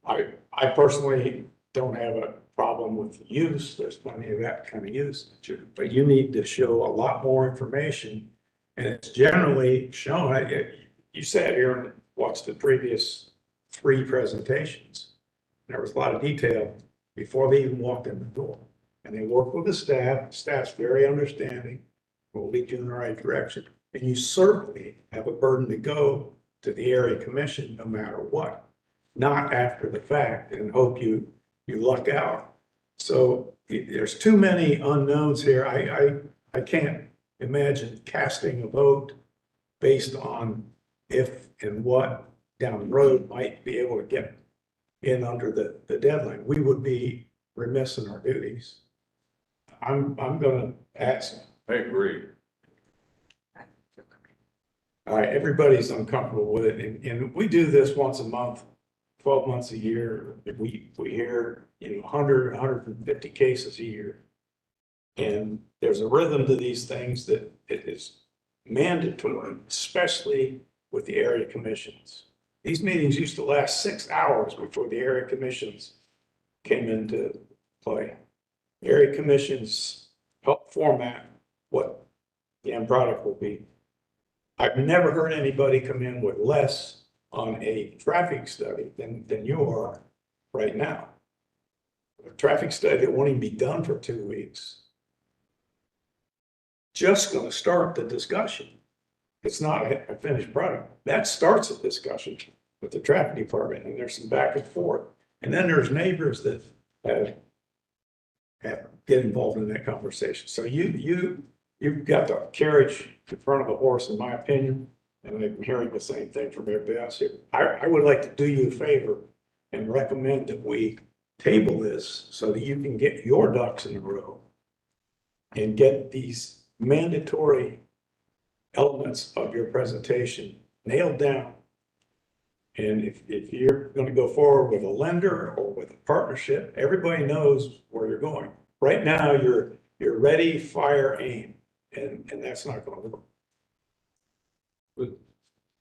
I personally don't have a problem with the use. There's plenty of that kind of use. But you need to show a lot more information. And it's generally shown, you sat here and watched the previous 3 presentations. There was a lot of detail before they even walked in the door. And they work with the staff's very understanding, will lead you in the right direction. And you certainly have a burden to go to the area commission no matter what, not after the fact and hope you luck out. So there's too many unknowns here. I can't imagine casting a vote based on if and what down the road might be able to get in under the deadline. We would be remiss in our duties. I'm gonna ask. I agree. All right, everybody's uncomfortable with it, and we do this once a month, 12 months a year. We hear, 100, 150 cases a year. And there's a rhythm to these things that it is mandatory, especially with the area commissions. These meetings used to last 6 hours before the area commissions came into play. Area commissions help format what the end product will be. I've never heard anybody come in with less on a traffic study than you are right now. A traffic study that won't even be done for 2 weeks. Just gonna start the discussion. It's not a finished product. That starts a discussion with the traffic department, and there's some back and forth. And then there's neighbors that have get involved in that conversation. So you've got the carriage in front of the horse, in my opinion, and I'm hearing the same thing from everybody else here. I would like to do you a favor and recommend that we table this so that you can get your ducks in a row and get these mandatory elements of your presentation nailed down. And if you're going to go forward with a lender or with a partnership, everybody knows where you're going. Right now, you're ready, fire, aim, and that's not going to work.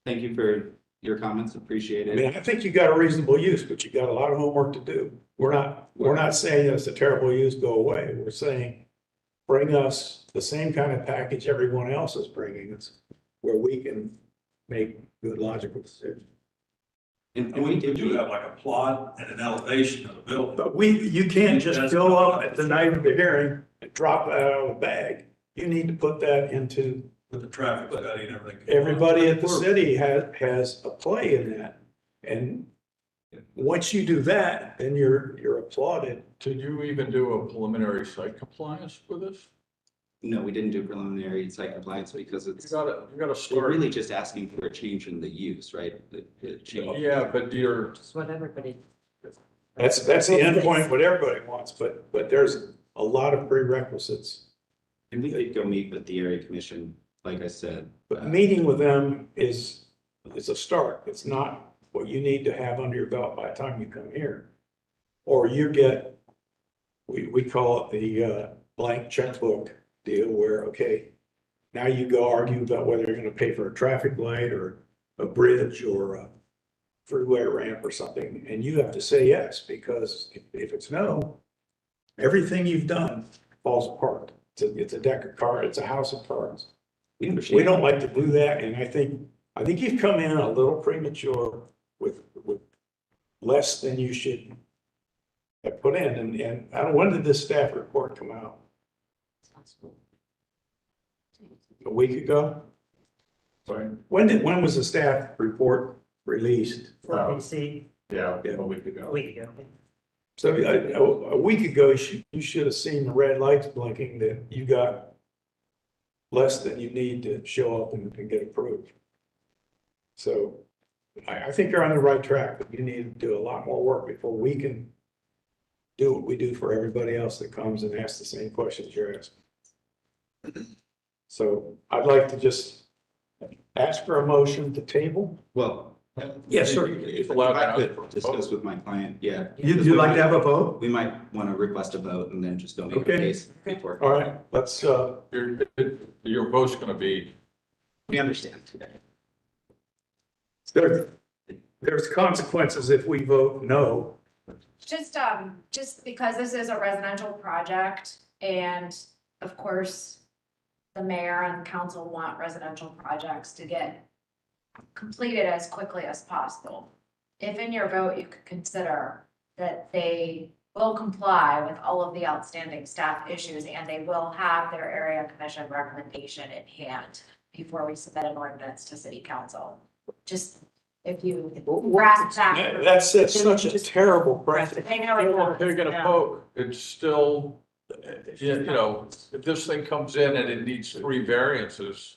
Thank you for your comments, appreciate I it. mean, I think you got a reasonable use, but you got a lot of homework to do. We're not saying it's a terrible use, go away. We're saying bring us the same kind of package everyone else is bringing us, where we can make good logical decisions. And we did have like a plot and an elevation of the building. But you can't just go up at the night of the hearing and drop that out of the bag. You need to put that into. With the traffic study and everything. Everybody at the city has a play in that. And once you do that, then you're applauded. Did you even do a preliminary site compliance for this? No, we didn't do preliminary site compliance because You it's, gotta we're start. really just asking for a change in the use, right? The change. Yeah, but you're, Just what everybody. That's the end point, what everybody wants, but there's a lot of prerequisites. And we did go meet with the area commission, like I said. But meeting with them is a start. It's not what you need to have under your belt by the time you come here. Or you get, we call it the blank checkbook deal where, okay, now you go argue about whether you're gonna pay for a traffic light or a bridge or a freeway ramp or something, and you have to say yes, because if it's no, everything you've done falls apart. It's a deck of cards, it's a house of cards. We don't like to do that, and I think you've come in a little premature with less than you should have put in, and I don't, when did this staff report come out? A week ago? sorry, When was the staff report released? For PC, yeah, a week a ago. week ago. So a week ago, you should have seen the red lights blinking that you got less than you need to show up and get approved. So I think you're on the right track, but you need to do a lot more work before we can do what we do for everybody else that comes and asks the same questions you're asking. So I'd like to just ask for a motion to table. Well, Yes, sir. It's allowed I to could discuss with my client, yeah. You'd like to have a vote? We might want to request a vote and then just go make a Okay. case before. All right, let's, Your vote's gonna be, We understand. there's consequences if we vote no. Just because this is a residential project and of course, the mayor and council want residential projects to get completed as quickly as possible. If in your vote, you could consider that they will comply with all of the outstanding staff issues and they will have their area commission recommendation in hand before we submit an ordinance to city council. Just if you grasp that. That's such a terrible precedent. I know little it pig in a does. poke, it's still, you know, if this thing comes in and it needs 3 variances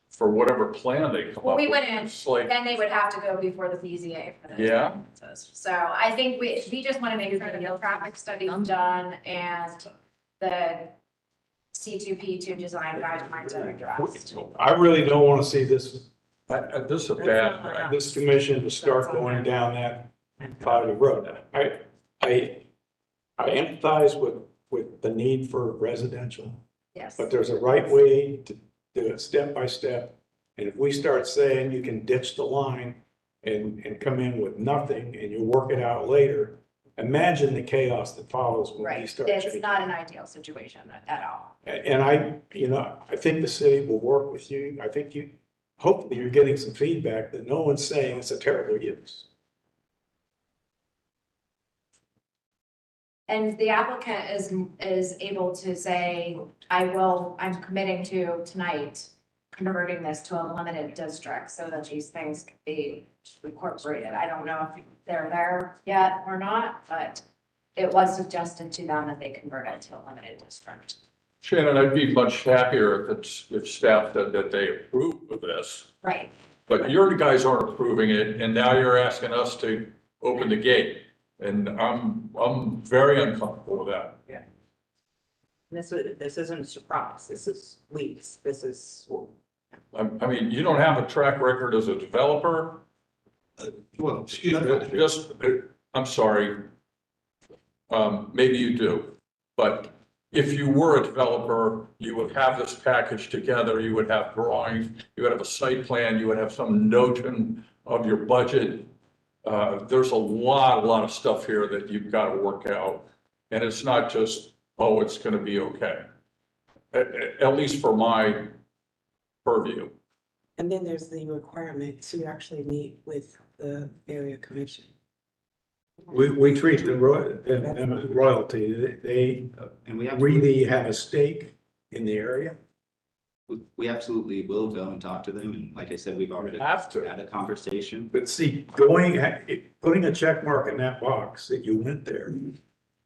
for whatever plan they come Well, up we with, wouldn't, it's like, then they would have to go before the BZA for those. Yeah. variances. So I think we just want to make sure the traffic study's done and the C2P2 design guidelines are addressed. I really don't want to see this this is a bad, this commission to start going down that part of the road. I empathize with the need for residential, Yes. but there's a right way to do it step by step. And if we start saying you can ditch the line and come in with nothing and you work it out later, imagine the chaos that follows when we Right. start It's changing. not an ideal situation at all. And I think the city will work with you. I think hopefully you're getting some feedback that no one's saying it's a terrible use. And the applicant is able to say, I'm committing to tonight converting this to a limited district so that these things can be incorporated. I don't know if they're there yet or not, but it was suggested to them that they convert it to a limited district. Shannon, I'd be much happier if staff said that they approve of this. Right. But your guys aren't approving it, and now you're asking us to open the gate. And I'm very uncomfortable with that. This isn't a surprise. This is weeks. This is. I mean, you don't have a track record as a developer. Well, excuse me. Just, I'm sorry. Maybe you do, but if you were a developer, you would have this package together, you would have drawings, you would have a site plan, you would have some notion of your budget. There's a lot of stuff here that you've got to work out. And it's not just, oh, it's going to be okay. At least for my purview. And then there's the requirement to actually meet with the area commission. We treat them royalty. They And we have. really have a stake in the area. We absolutely will go and talk to them, and like I said, we've already Have to. had a conversation. But see, putting a check mark in that box that you went there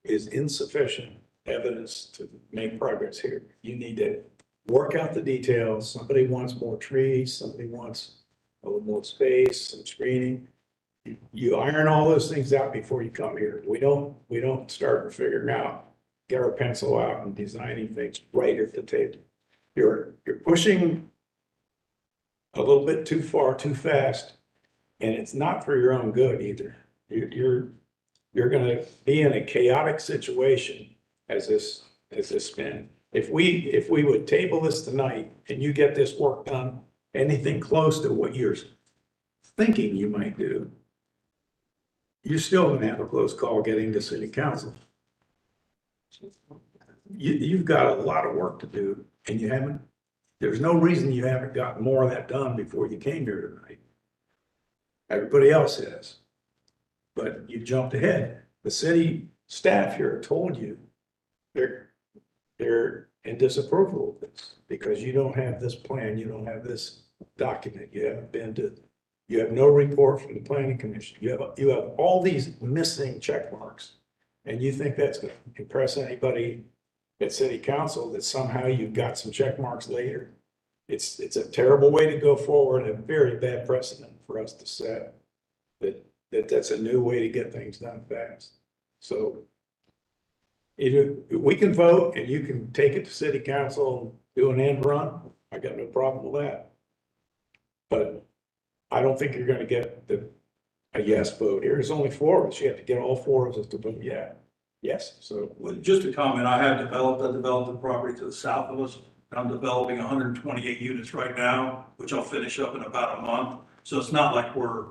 is insufficient evidence to make progress here. You need to work out the details. Somebody wants more trees, somebody wants a little more space, some screening. You iron all those things out before you come here. We don't start figuring out, get our pencil out and designing things right at the table. You're pushing a little bit too far, too fast, and it's not for your own good either. You're gonna be in a chaotic situation as this been. If we would table this tonight and you get this work done, anything close to what you're thinking you might do, you're still gonna have a close call getting to city council. You've got a lot of work to do and you haven't, there's no reason you haven't gotten more of that done before you came here tonight. Everybody else has. But you jumped ahead. The city staff here told you they're in disapproval of this because you don't have this plan, you don't have this document, you have no report from the planning commission. You have all these missing check marks. And you think that's gonna impress anybody at city council that somehow you've got some check marks later? It's a terrible way to go forward, a very bad precedent for us to set. That's a new way to get things done fast. So if we can vote and you can take it to city council and do an end run, I got no problem with that. But I don't think you're gonna get a yes vote. There's only four of us. You have to get all four of us to vote yes. So Well, just a comment, I developed a property to the south of us. I'm developing 128 units right now, which I'll finish up in about a month. So it's not like we're,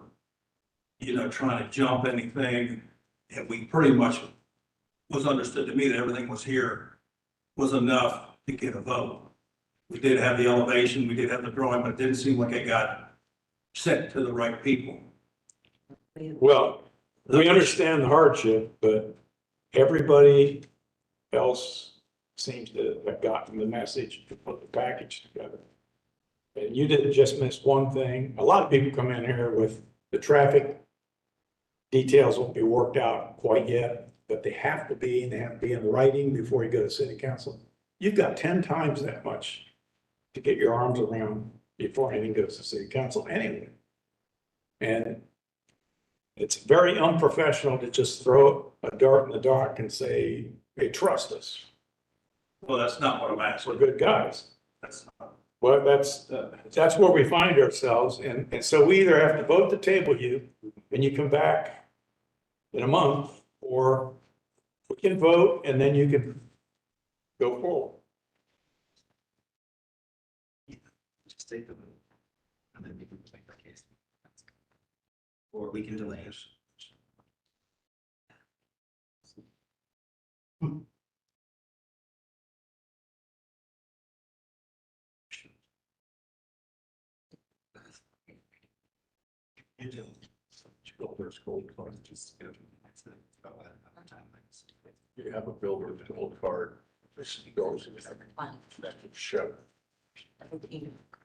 trying to jump anything. And we pretty much was understood to me that everything was here was enough to get a vote. We did have the elevation, we did have the drawing, but it didn't seem like it got sent to the right people. well, we understand the hardship, but everybody else seems to have gotten the message to put the package together. And you didn't just miss one thing. A lot of people come in here with the traffic details won't be worked out quite yet, but they have to be, and they have to be in writing before you go to city council. You've got 10 times that much to get your arms around before anything goes to city council anyway. And it's very unprofessional to just throw a dart in the dark and say, hey, trust us. Well, that's not what I'm asking. We're good guys. That's not. Well, that's where we find ourselves. And so we either have to vote to table you and you come back in a month, or we can vote and then you can go forward. Just take the vote. And then we can make our case. Or we can delay it. You do. Builder's gold card. You have a builder's gold card. This goes in that show.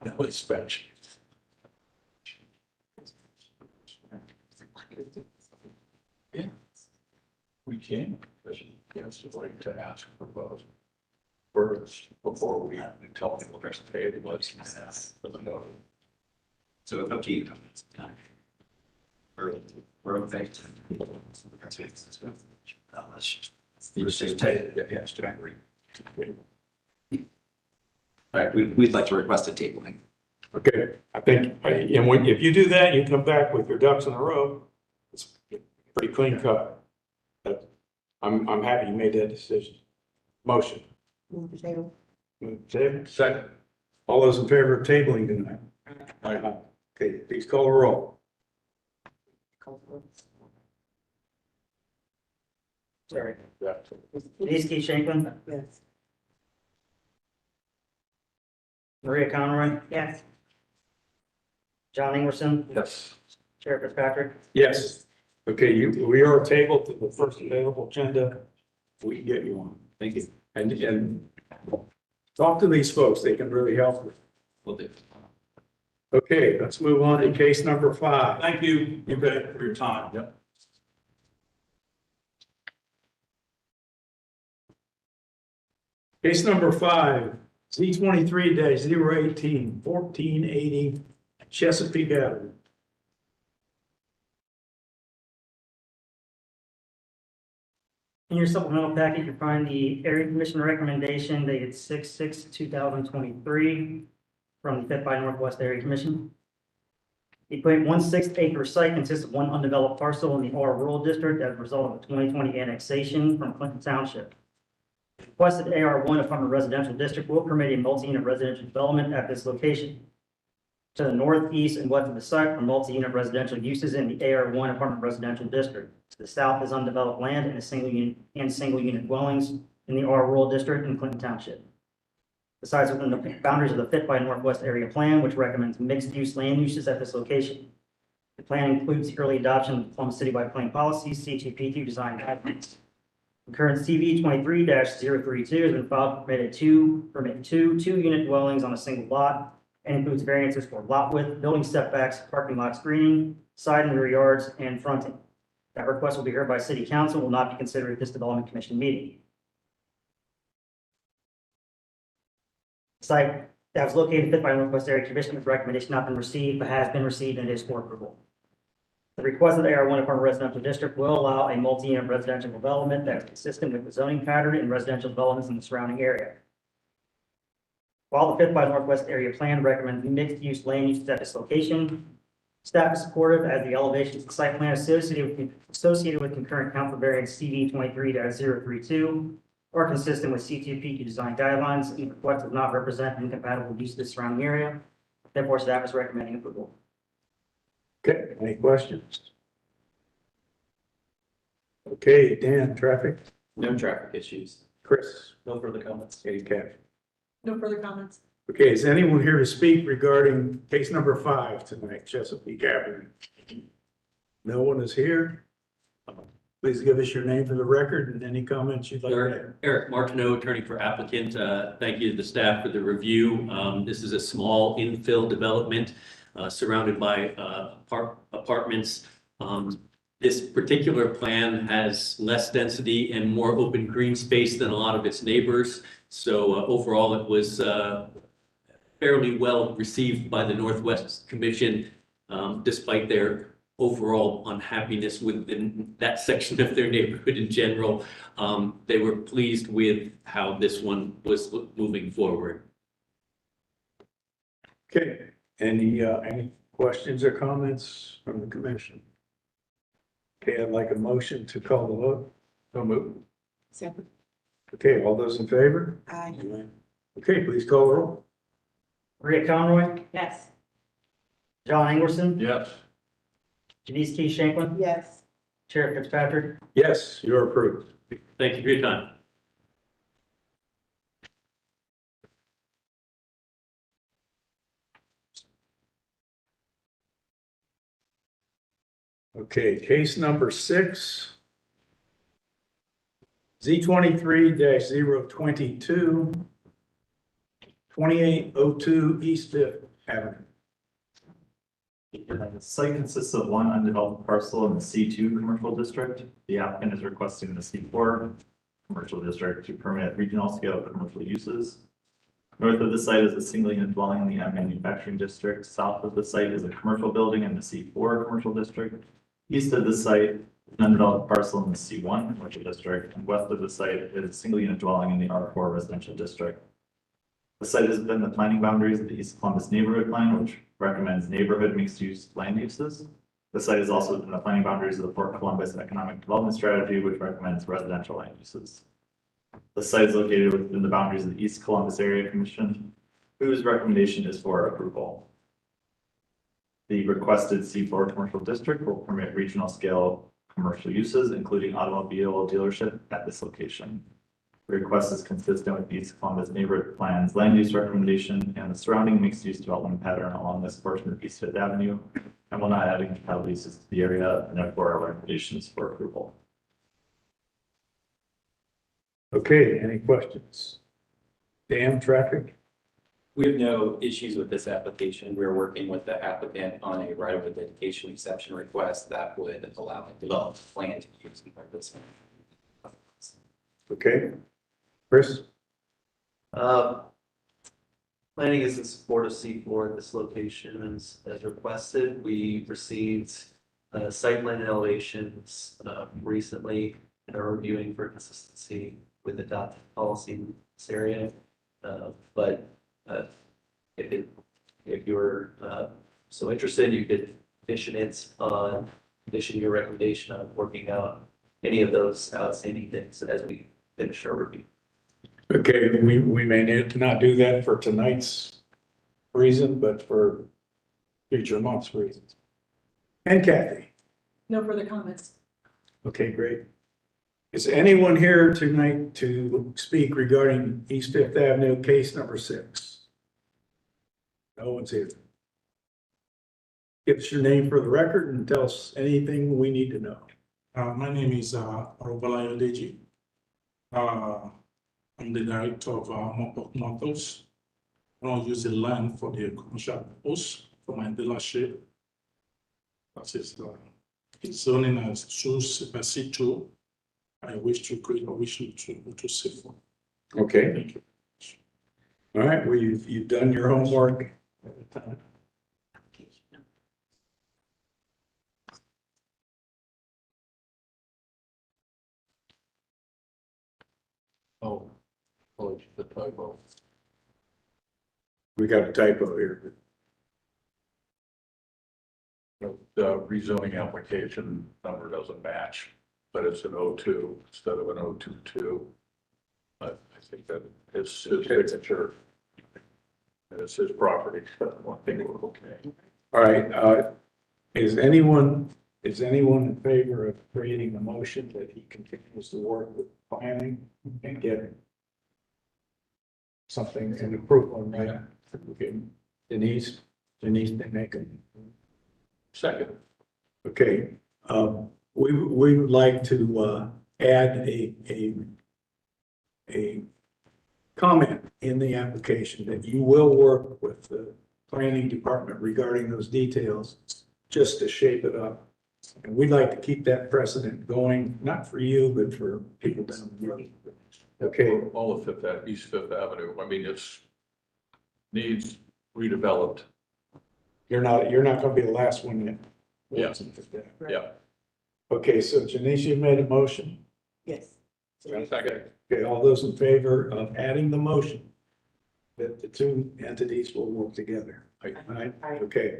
No inspection. Yeah. We can, yes, like to ask for both. First, before we tell people there's a pay, let's for the note. So it's up to you. We're okay. You just take it, yes, to agree. All right, we'd like to request a tabling. Okay, I think, and when, if you do that, you come back with your ducks in a row, it's pretty clean cut. But I'm happy you made that decision. Motion. Move to table. Second. All those in favor of tabling tonight? Aye. Okay, please call the roll. Sorry. Denise Shanklin, Yes. Maria Conroy, Yes. John Ingwerson, Yes. Chair Fitzpatrick. Yes. Okay, we are tabled to the first available agenda. We can get you on. Thank you. And talk to these folks. They can really help you. Will do. Okay, let's move on to case number 5. Thank you, for your time. Yep. Case number 5, Z23-018, 1480 Chesapeake Avenue. In your supplemental packet, you find the area commission recommendation dated 6/6/2023 from the Fifth by Northwest Area Commission. The 0.16 acre site consists of one undeveloped parcel in the R Rural District as a result of the 2020 annexation from Clinton Township. Requested AR1 apartment residential district will permit a multi-unit residential development at this location. To the northeast and west of the site are multi-unit residential uses in the AR1 apartment residential district. To the south is undeveloped land and single unit dwellings in the R Rural District in Clinton Township. The sites within the boundaries of the Fit by Northwest Area Plan, which recommends mixed-use land uses at this location. The plan includes the early adoption of Plum City by Plan policies, CTP2 design guidelines. The current CV 23-032 has been filed to permit two 2-unit dwellings on a single lot and includes variances for lot width, building setbacks, parking lot screening, side and rear yards, and fronting. That request will be heard by City Council and will not be considered at this Development Commission meeting. The site that was located in Fifth by Northwest Area Commission with recommendation not been received, but has been received and is for approval. The requested AR1 apartment residential district will allow a multi-unit residential development that is consistent with the zoning pattern in residential developments in the surrounding area. While the Fifth by Northwest Area Plan recommends mixed-use land uses at this location, Staff is supportive as the elevations of the site plan associated with concurrent count for variance CV 23-032 are consistent with C2P design guidelines and request does not represent incompatible use of the surrounding area. Therefore, staff is recommending approval. Okay, any questions? Okay, Dan, traffic, No traffic issues. Chris, No further comments. okay, Kathy. No further comments? Okay, is anyone here to speak regarding case number 5 tonight, Chesapeake Avenue? No one is here. Please give us your name for the record and any comments you'd like to add. Eric Martineau, attorney for applicant. Thank you to the staff for the review. This is a small infill development surrounded by apartments. This particular plan has less density and more open green space than a lot of its neighbors. So overall, it was fairly well received by the Northwest Commission, despite their overall unhappiness within that section of their neighborhood in general. They were pleased with how this one was moving forward. Okay, any questions or comments from the commission? Okay, I'd like a motion to call the vote. So move. Second. Okay, all those in favor? Aye. Okay, please call the roll. Maria Conroy, Yes. John Englerson, Yes. Denise T. Shanklin, Yes. Chair Fitzpatrick. Yes, you're approved. Thank you for your time. Okay, case number 6. Z23-022, 2802 East Fifth Avenue. The site consists of one undeveloped parcel in the C2 commercial district. The applicant is requesting the C4 commercial district to permit regional scale commercial uses. North of the site is a single unit dwelling in the M manufacturing district. South of the site is a commercial building in the C4 commercial district. East of the site, an undeveloped parcel in the C1 commercial district, and west of the site is a single unit dwelling in the R4 residential district. The site is within the planning boundaries of the East Columbus neighborhood plan, which recommends neighborhood mixed-use land uses. The site is also within the planning boundaries of the Port Columbus Economic Development Strategy, which recommends residential land uses. The site is located within the boundaries of the East Columbus Area Commission, whose recommendation is for approval. The requested C4 commercial district will permit regional scale commercial uses, including automobile dealership at this location. The request is consistent with the East Columbus neighborhood plan's land use recommendation and the surrounding mixed use development pattern along this portion of East Fifth Avenue, and will not add incompatible uses to the area, and therefore our recommendation is for approval. Okay, any questions? Dan, traffic? We have no issues with this application. We're working with the applicant on a right of way dedication exception request that would allow the developed plan to use and purpose. Okay. Chris? Planning is in support of C4 at this location as requested. We received site plan and elevations recently and are reviewing for consistency with adopted policy in this area. If you're so interested, you could condition your recommendation on working out any of those outstanding things as we finish our review. Okay, we may need to not do that for tonight's reason, but for future months' reasons. And Kathy? No further comments? Okay, great. Is anyone here tonight to speak regarding East Fifth Avenue, case number 6? No one's here. Give us your name for the record and tell us anything we need to know. My name is Robala Yodeji. I'm the director of Mopok Motors. I want to use the land for the commercial purpose for my dealership. That is it's zoning as C2. I wish to create a wish to see for. Okay. Thank you. All right, well, you've done your homework. Oh, the typo. We got a typo here. the rezoning application number doesn't match, but it's an 02 instead of an 022. But I think that it's his signature. And it's his property, so I think we're okay. All right, is anyone in favor of creating a motion that he continues to work with planning and get something in approval on that? Okay, Denise, they make it. Second. Okay, we would like to, add a comment in the application that you will work with the planning department regarding those details, just to shape it up. And we'd like to keep that precedent going, not for you, but for people down the road. Okay, All of East Fifth Avenue, I mean, it's needs redeveloped. you're not gonna be the last one that. Yeah. Yeah. Okay, so Janice, you made a motion. Yes. Second. Okay, all those in favor of adding the motion that the two entities will work together? Right? Okay.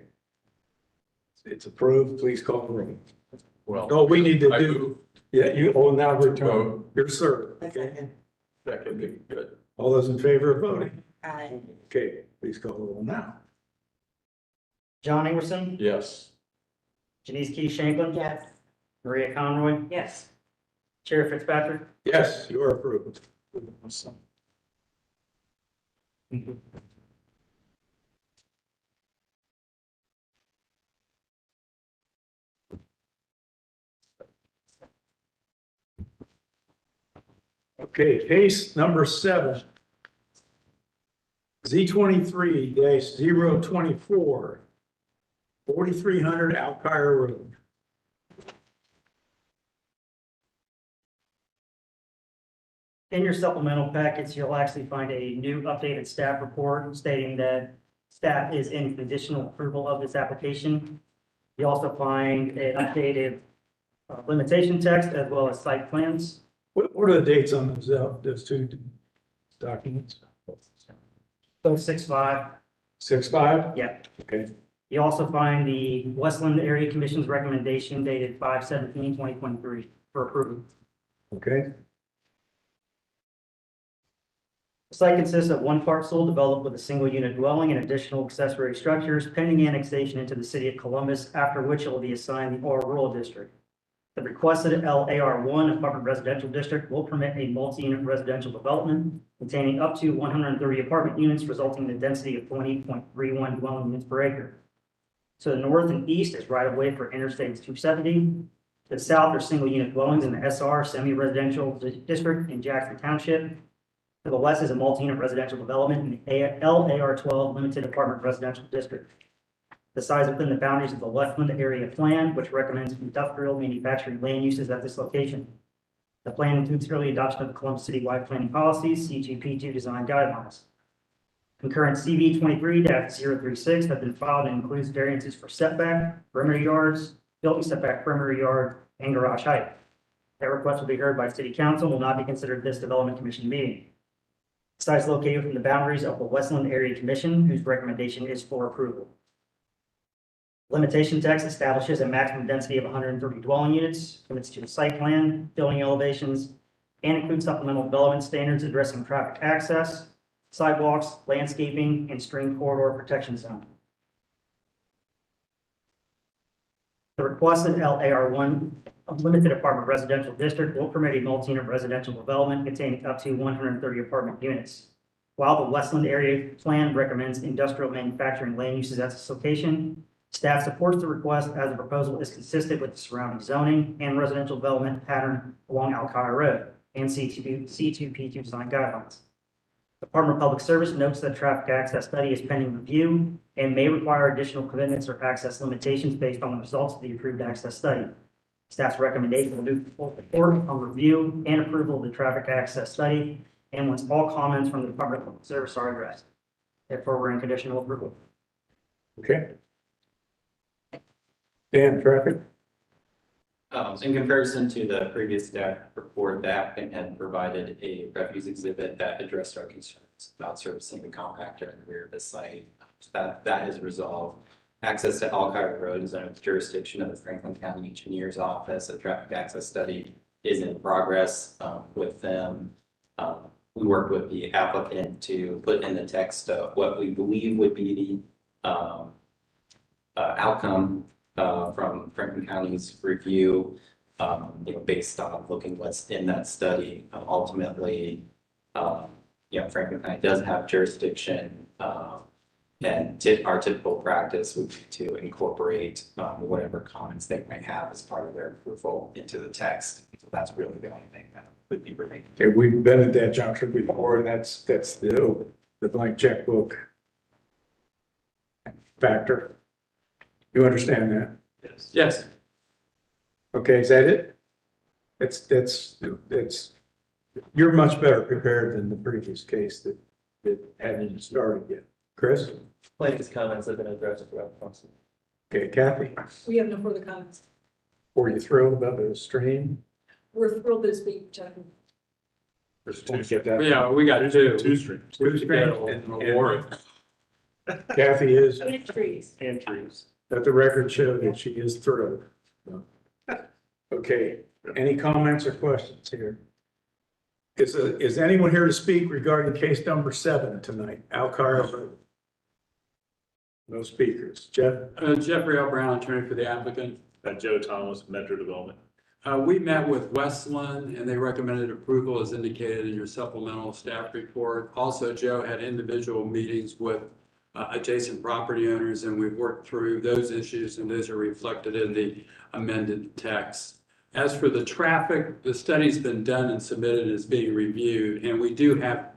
It's approved. Please call the roll. Well. Oh, we need to I do, move yeah, you, oh, now return. vote. Your sir. Okay. Second, good. All those in favor of voting? Aye. Okay, please call the roll now. John Ingerson, Yes. Janice Key Shanklin. Yes. Maria Conroy, Yes. Chair Fitzpatrick. Yes, you are approved. Okay, case number 7. Z23-024, 4300 Alkire Road. In your supplemental packets, you'll actually find a new updated staff report stating that staff is in conditional approval of this application. You also find an updated limitation text as well as site plans. What are the dates on those two documents? So 6/5. 6/5? Yeah. Okay. You also find the Westland Area Commission's recommendation dated 5/17/2023 for approval. Okay. The site consists of one parcel developed with a single unit dwelling and additional accessory structures pending annexation into the city of Columbus, after which it will be assigned the R Rural District. The requested LAR1 Apartment Residential District will permit a multi-unit residential development containing up to 130 apartment units, resulting in a density of 20.31 dwelling units per acre. To the north and east is right-of-way for Interstate 270. To the south are single-unit dwellings in the SR Semi-Residential District in Jackson Township. To the west is a multi-unit residential development in the LAR12 Limited Apartment Residential District. The size within the boundaries of the Westland Area Plan, which recommends industrial manufacturing land uses at this location. The plan includes early adoption of the Columbus Citywide Planning Policies, C2P2 Design Guidelines. Concurrent CV 23-036 have been filed and includes variances for setback, perimeter yards, building setback, perimeter yard, and garage height. That request will be heard by City Council, will not be considered at this Development Commission meeting. The site is located within the boundaries of the Westland Area Commission, whose recommendation is for approval. Limitation text establishes a maximum density of 130 dwelling units, commits to the site plan, building elevations, and includes supplemental development standards addressing traffic access, sidewalks, landscaping, and stream corridor protection zone. The requested LAR1 Limited Apartment Residential District will permit a multi-unit residential development containing up to 130 apartment units. While the Westland Area Plan recommends industrial manufacturing land uses at this location, staff supports the request as the proposal is consistent with the surrounding zoning and residential development pattern along Alkire Road and C2P2 design guidelines. The Department of Public Service notes that traffic access study is pending review and may require additional commitments or access limitations based on the results of the approved access study. Staff's recommendation will move forward on review and approval of the traffic access study, and once all comments from the Department of Public Service are addressed. Therefore, we're in conditional approval. Okay. Dan, traffic? In comparison to the previous staff report, the applicant had provided a refuse exhibit that addressed our concerns about servicing the compactor in the rear of the site. That is resolved. access to Alkire Road is under the jurisdiction of the Franklin County Engineers Office. A traffic access study is in progress with them. We worked with the applicant to put in the text of what we believe would be the outcome from Franklin County's review, based on looking what's in that study. Ultimately, Franklin County does have jurisdiction, and our typical practice would be to incorporate whatever comments they might have as part of their approval into the text. So that's really the only thing that would be remaining. Okay, we've been at that juncture before, and that's the blank checkbook factor. You understand that? Yes. Yes. Okay, is that it? That's, you're much better prepared than the previous case that hadn't started yet. Chris? Plaintiff's comments have been addressed throughout the process. Okay, Kathy, We have no further comments. were you thrilled about the stream? We're thrilled that it's being checked. There's Yeah, we got two. Two streams. Two streams. And award. Kathy is, And trees. And trees. let the record show that she is thrilled. Okay, any comments or questions here? Is anyone here to speak regarding case number 7 tonight? Alkire Road? No speakers. Jeff? Jeffrey L. Brown, attorney for the applicant. Joe Thomas, Metro Development. We met with Westland and they recommended approval as indicated in your supplemental staff report. Also, Joe had individual meetings with adjacent property owners and we've worked through those issues and those are reflected in the amended text. As for the traffic, the study's been done and submitted and is being reviewed, and we do have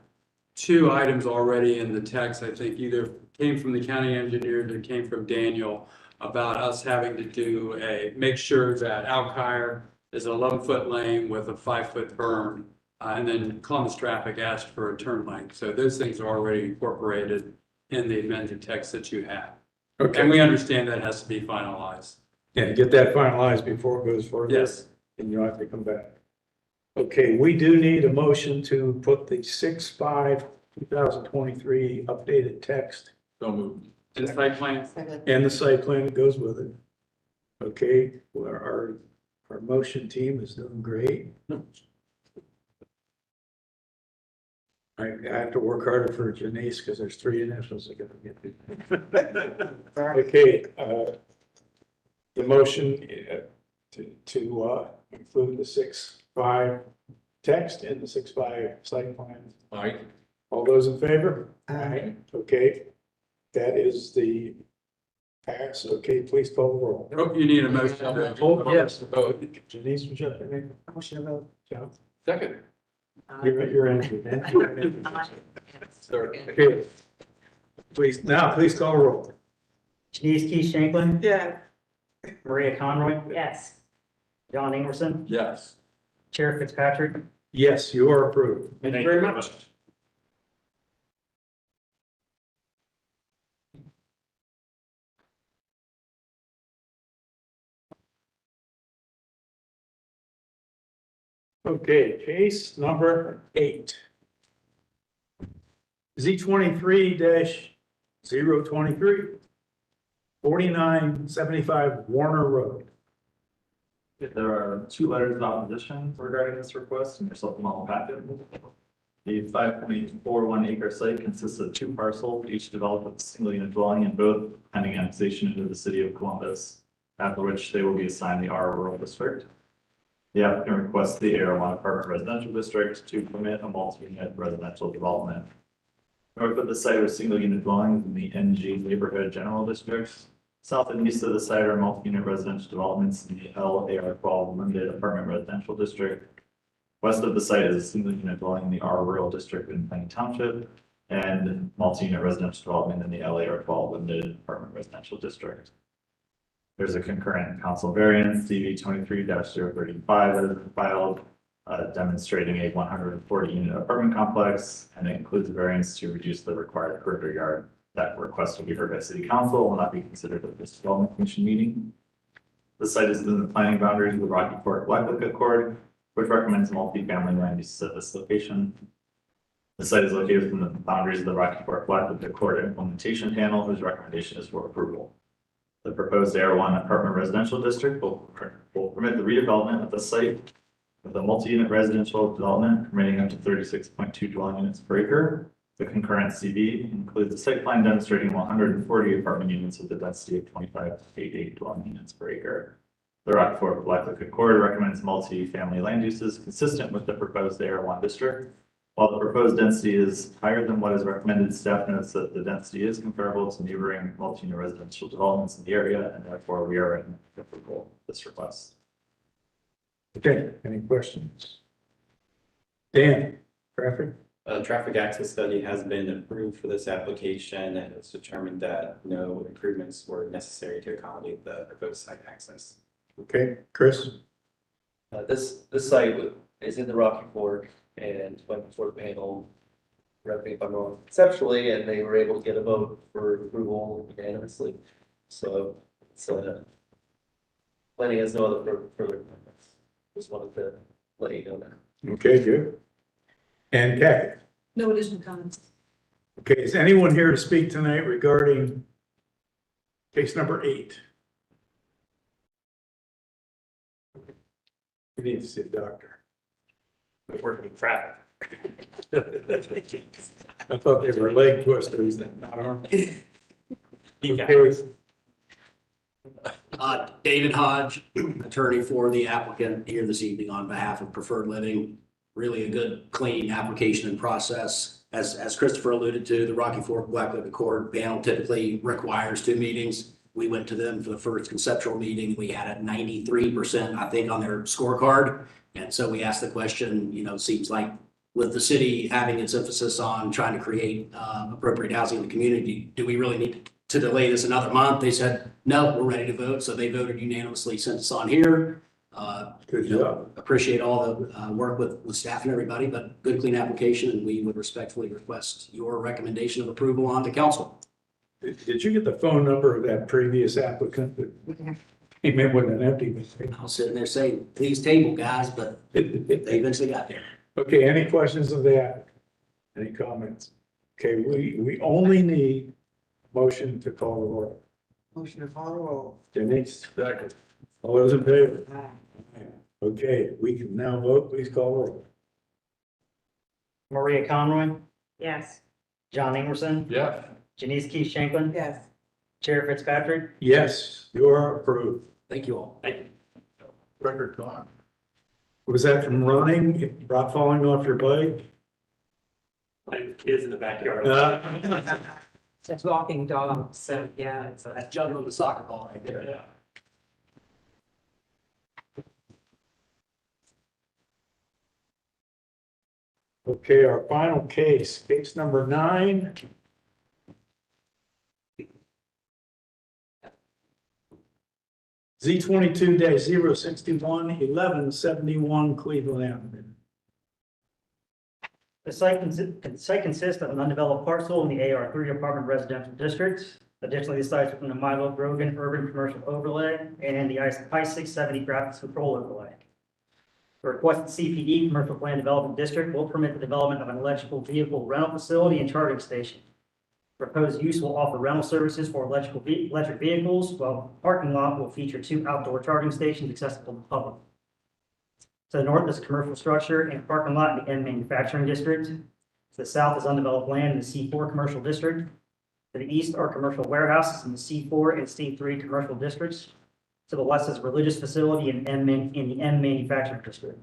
2 items already in the text. I think either came from the county engineer or came from Daniel about us having to make sure that Alkire is an 11-foot lane with a 5-foot berm, and then Columbus Traffic asked for a turn lane. So those things are already incorporated in the amended text that you have. Okay. And we understand that has to be finalized. Yeah, get that finalized before it goes further. Yes. And you'll have to come back. Okay, we do need a motion to put the 6/5/2023 updated text So moved. And site plan? and the site plan that goes with it. Okay, well, our motion team is doing great. I have to work harder for Janice because there's 3 initials I gotta get to. Okay, the motion to include the 6/5 text and the 6/5 site plan. Aye. All those in favor? Aye. Okay, that is the pass. Okay, please call the roll. Oh, you need a motion. Oh, yes. Janice, would you like to make a Motion to vote. John? Second. You're in. Okay. Please, now, please call the roll. Denise Keith Shanklin, Yeah. Maria Conroy, Yes. John Ingwerson, Yes. Chair Fitzpatrick. Yes, you are approved. Thank you very much. Okay, case number 8. Z23-023, 4975 Warner Road. There are 2 letters of opposition regarding this request in your supplemental packet. The 5.41 acre site consists of 2 parcels, each developed with a single unit dwelling and both pending annexation into the city of Columbus, after which they will be assigned the R rural district. The applicant requests the AR1 apartment residential district to permit a multi-unit residential development. North of the site are single unit dwellings in the NG neighborhood general districts. South and east of the site are multi-unit residential developments in the LAR12 limited apartment residential district. West of the site is a single unit dwelling in the R rural district in Plain Township and multi-unit residential development in the LAR12 limited apartment residential district. There's a concurrent council variance, DV 23-035 that has been filed, demonstrating a 140 unit apartment complex, and it includes a variance to reduce the required perimeter yard. That request will be heard by city council, will not be considered at this development commission meeting. The site is within the planning boundaries of the Rocky Fork Blacklick Accord, which recommends multi-family land uses at this location. The site is located within the boundaries of the Rocky Fork Blacklick Accord implementation panel, whose recommendation is for approval. The proposed AR1 apartment residential district will permit the redevelopment of the site with a multi-unit residential development permitting up to 36.2 dwelling units per acre. The concurrent CV includes a site plan demonstrating 140 apartment units with a density of 25.88 dwelling units per acre. The Rocky Fork Black Liquid Corridor recommends multi-family land uses consistent with the proposed AR1 district. While the proposed density is higher than what is recommended, staff notes that the density is comparable to neighboring multi-unit residential developments in the area, and therefore we are recommending approval of this request. Okay, any questions? Dan, traffic? Traffic access study has been approved for this application, and it's determined that no improvements were necessary to accommodate the proposed site access. Okay, Chris? This site is in the Rocky Fork and went before the panel, correct me if I'm wrong, conceptually, and they were able to get a vote for approval unanimously. So it's planning has no other further comments. Just wanted to let you know that. Okay, good. And Kathy? No additional comments. Okay, is anyone here to speak tonight regarding case number 8? You need to see a doctor. We're working in traffic. I thought they were leg twisters, not arm. David Hodge, attorney for the applicant here this evening on behalf of Preferred Living. Really a good, clean application and process. As Christopher alluded to, the Rocky Fork Black Liquid Court panel typically requires 2 meetings. We went to them for the first conceptual meeting. We had a 93%, I think, on their scorecard. And so we asked the question, seems like with the city having its emphasis on trying to create appropriate housing in the community, do we really need to delay this another month? They said, no, we're ready to vote. So they voted unanimously, sent us on here. Good job. Appreciate all the work with staff and everybody, but good, clean application, and we would respectfully request your recommendation of approval on to council. Did you get the phone number of that previous applicant that came in with an empty machine? I was sitting there saying, please table, guys, but they eventually got there. Okay, any questions of that? Any comments? Okay, we only need motion to call the roll. Motion to follow roll. Denise, second. All those in favor? Okay, we can now vote. Please call the roll. Maria Conroy, Yes. John Ingerson, Yeah. Janice Keith Shanklin, Yes. Chair Fitzpatrick. Yes, you are approved. Thank you all. Record gone. Was that from running, rock falling off your bike? My kids in the backyard. It's walking dogs, so yeah, it's That's juggling the soccer ball right there. Yeah. Okay, our final case, case number 9. Z22-061 1171 Cleveland Avenue. The site consists of an undeveloped parcel in the AR3 apartment residential district. Additionally, the site is within the Milo Grogan urban commercial overlay and the I-670 graphics control overlay. The requested CPD commercial plan development district will permit the development of an electrical vehicle rental facility and charging station. Proposed use will offer rental services for electric vehicles, while the parking lot will feature 2 outdoor charging stations accessible to the public. To the north is a commercial structure and parking lot in the M manufacturing district. To the south is undeveloped land in the C4 commercial district. To the east are commercial warehouses in the C4 and C3 commercial districts. To the west is a religious facility in the M manufacturing district.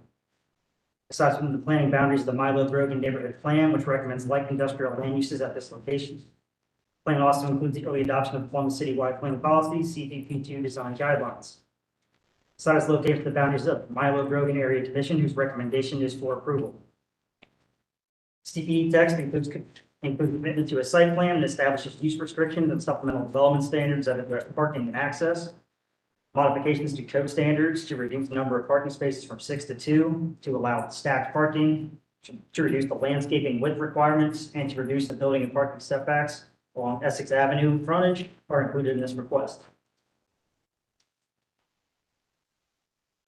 Aside from the planning boundaries of the Milo Grogan neighborhood plan, which recommends light industrial land uses at this location. Plan also includes the early adoption of one citywide plan policy, CVP2 design guidelines. Site is located at the boundaries of the Milo Grogan Area Division, whose recommendation is for approval. CPD text includes commitment to a site plan that establishes use restrictions and supplemental development standards that address parking and access. Modifications to code standards to reduce the number of parking spaces from 6 to 2, to allow stacked parking, to reduce the landscaping width requirements, and to reduce the building and parking setbacks along Essex Avenue frontage are included in this request.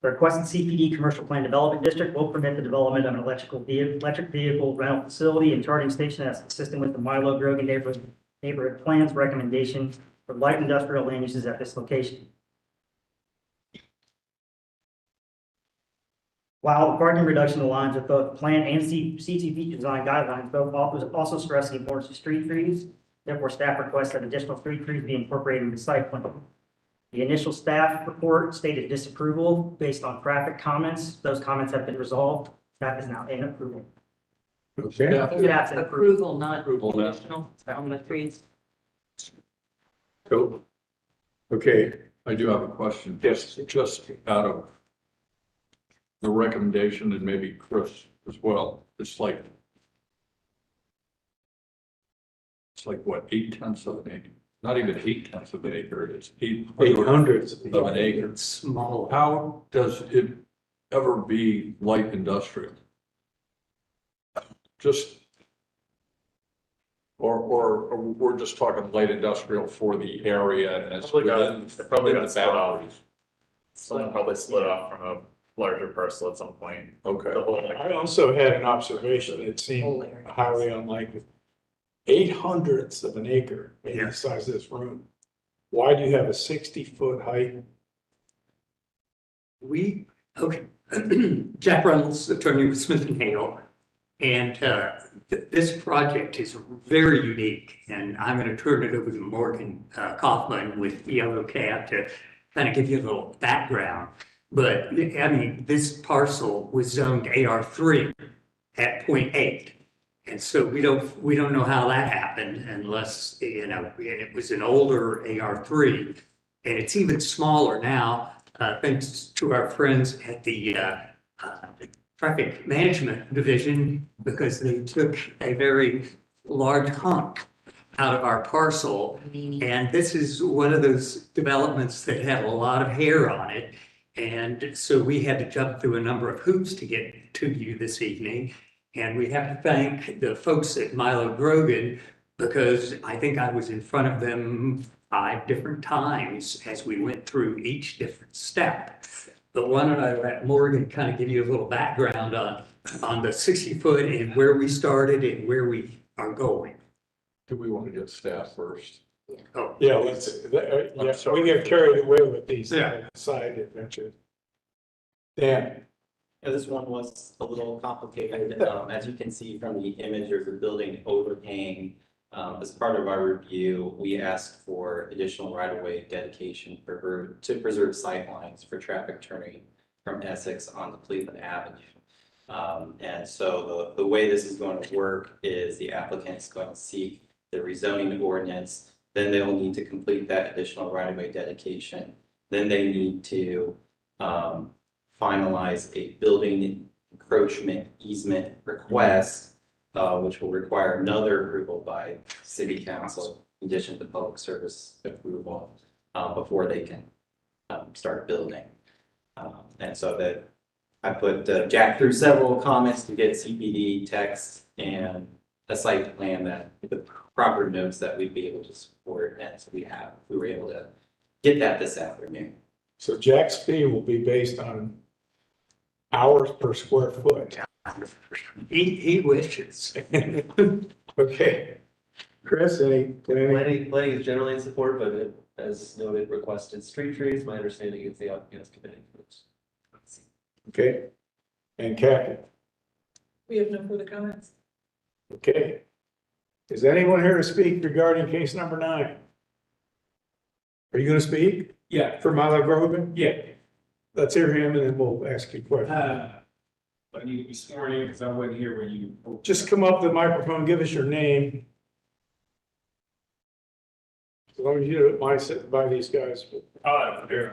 The requested CPD commercial plan development district will permit the development of an electric vehicle rental facility and charging station that's consistent with the Milo Grogan neighborhood plan's recommendation for light industrial land uses at this location. While parking reduction aligns with both plan and CTP design guidelines, both authors also stress the importance of street trees. Therefore, staff requests that additional street trees be incorporated into the site plan. The initial staff report stated disapproval based on traffic comments. Those comments have been resolved. Staff is now in approval. Okay. Staff's in Approval, not Approval, no. conditional on the trees. Cool. Okay, I do have a question. Yes. Just out of the recommendation, and maybe Chris as well, it's like what, 8/10 of an acre? Not even 8/10 of an acre, it's 800 of an acre. It's small. How does it ever be light industrial? Just, or we're just talking light industrial for the area and it's Probably got- within it probably within got the split off. boundaries? Someone probably split off from a larger parcel at some point. Okay. The whole, I also had an observation that seemed highly unlikely. 800ths of an acre, maybe the size of this room. Why do you have a 60-foot height? Okay, Jack Reynolds, attorney with Smith and Hale. And this project is very unique, and I'm going to turn it over to Morgan Kaufman with Yellow Cab to kind of give you a little background. But I mean, this parcel was zoned AR3 at 0.8. And so we don't know how that happened unless, you know, and it was an older AR3. And it's even smaller now, thanks to our friends at the Traffic Management Division, because they took a very large hunk out of our parcel. And this is one of those developments that had a lot of hair on it. And so we had to jump through a number of hoops to get to you this evening. And we have to thank the folks at Milo Grogan, because I think I was in front of them 5 different times as we went through each different step. But why don't I let Morgan kind of give you a little background on the 60-foot and where we started and where we are going. Do we want to get staff first? Oh, Yeah, we get carried away with these side adventures. Dan? Yeah, this one was a little complicated. As you can see from the image, there's a building overhang. As part of our review, we asked for additional right-of-way dedication to preserve sightlines for traffic turning from Essex onto Cleveland Avenue. And so the way this is going to work is the applicant is going to seek the rezoning ordinance. Then they'll need to complete that additional right-of-way dedication. Then they need to finalize a building encroachment easement request, which will require another approval by city council, in addition to public service approval, before they can start building. And so that I put Jack through several comments to get CPD text and a site plan that the proper notes that we'd be able to support. And so we were able to get that this afternoon. So Jack's fee will be based on hours per square foot. He wishes. Okay. Chris, any planning? Planning is generally in support, but it, as noted, requested street trees. My understanding is the applicant's committing to this. Okay. And Kathy? We have no further comments. Okay. Is anyone here to speak regarding case number 9? Are you going to speak? Yeah. For Milo Grogan? Yeah. Let's hear him and then we'll ask you questions. I need to be sworn in because I wasn't here when you. Just come up to the microphone, give us your name. As long as you don't mind sitting by these guys. I've been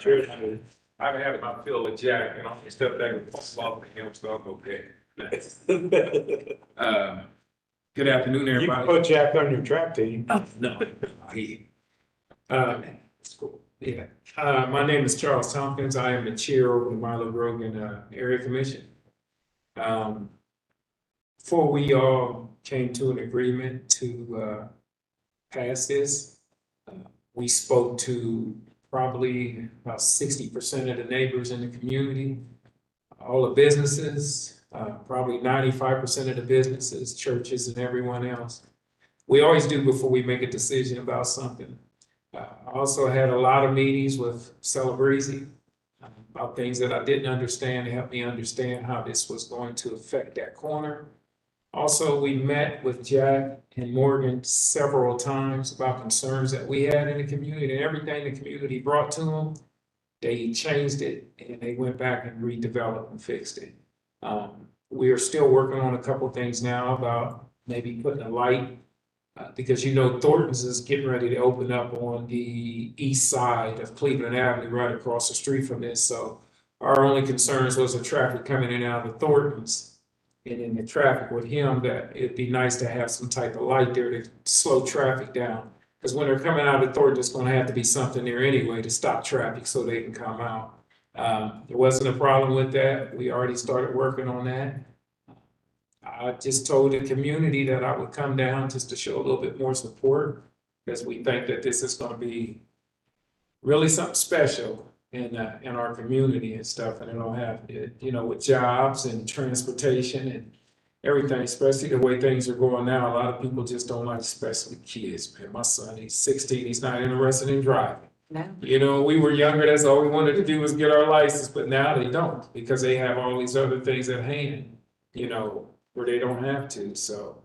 having my fill with Jack and I'm gonna step back and swap with him, so I'm okay. Good afternoon, You can everybody. put Jack on your track team. No. My name is Charles Tompkins. I am the chair of the Milo Grogan Area Commission. Before we all came to an agreement to pass this, we spoke to probably about 60% of the neighbors in the community, all the businesses, probably 95% of the businesses, churches, and everyone else. We always do before we make a decision about something. I also had a lot of meetings with Celebrezzi about things that I didn't understand, to help me understand how this was going to affect that corner. Also, we met with Jack and Morgan several times about concerns that we had in the community, and everything the community brought to them, they changed it and they went back and redeveloped and fixed it. We are still working on a couple things now about maybe putting a light, because you know Thornton's is getting ready to open up on the east side of Cleveland Avenue, right across the street from this. So our only concerns was the traffic coming in and out of Thornton's. And in the traffic with him, that it'd be nice to have some type of light there to slow traffic down. Because when they're coming out of Thornton, it's gonna have to be something there anyway to stop traffic so they can come out. There wasn't a problem with that. We already started working on that. I just told the community that I would come down just to show a little bit more support, because we think that this is gonna be really something special in our community and stuff, and it'll have, you know, with jobs and transportation and everything, especially the way things are going now. A lot of people just don't like, especially kids, man. My son, he's 16, he's not interested in driving. No. You know, we were younger, that's all we wanted to do was get our license, but now they don't, because they have all these other things at hand, you know, where they don't have to. So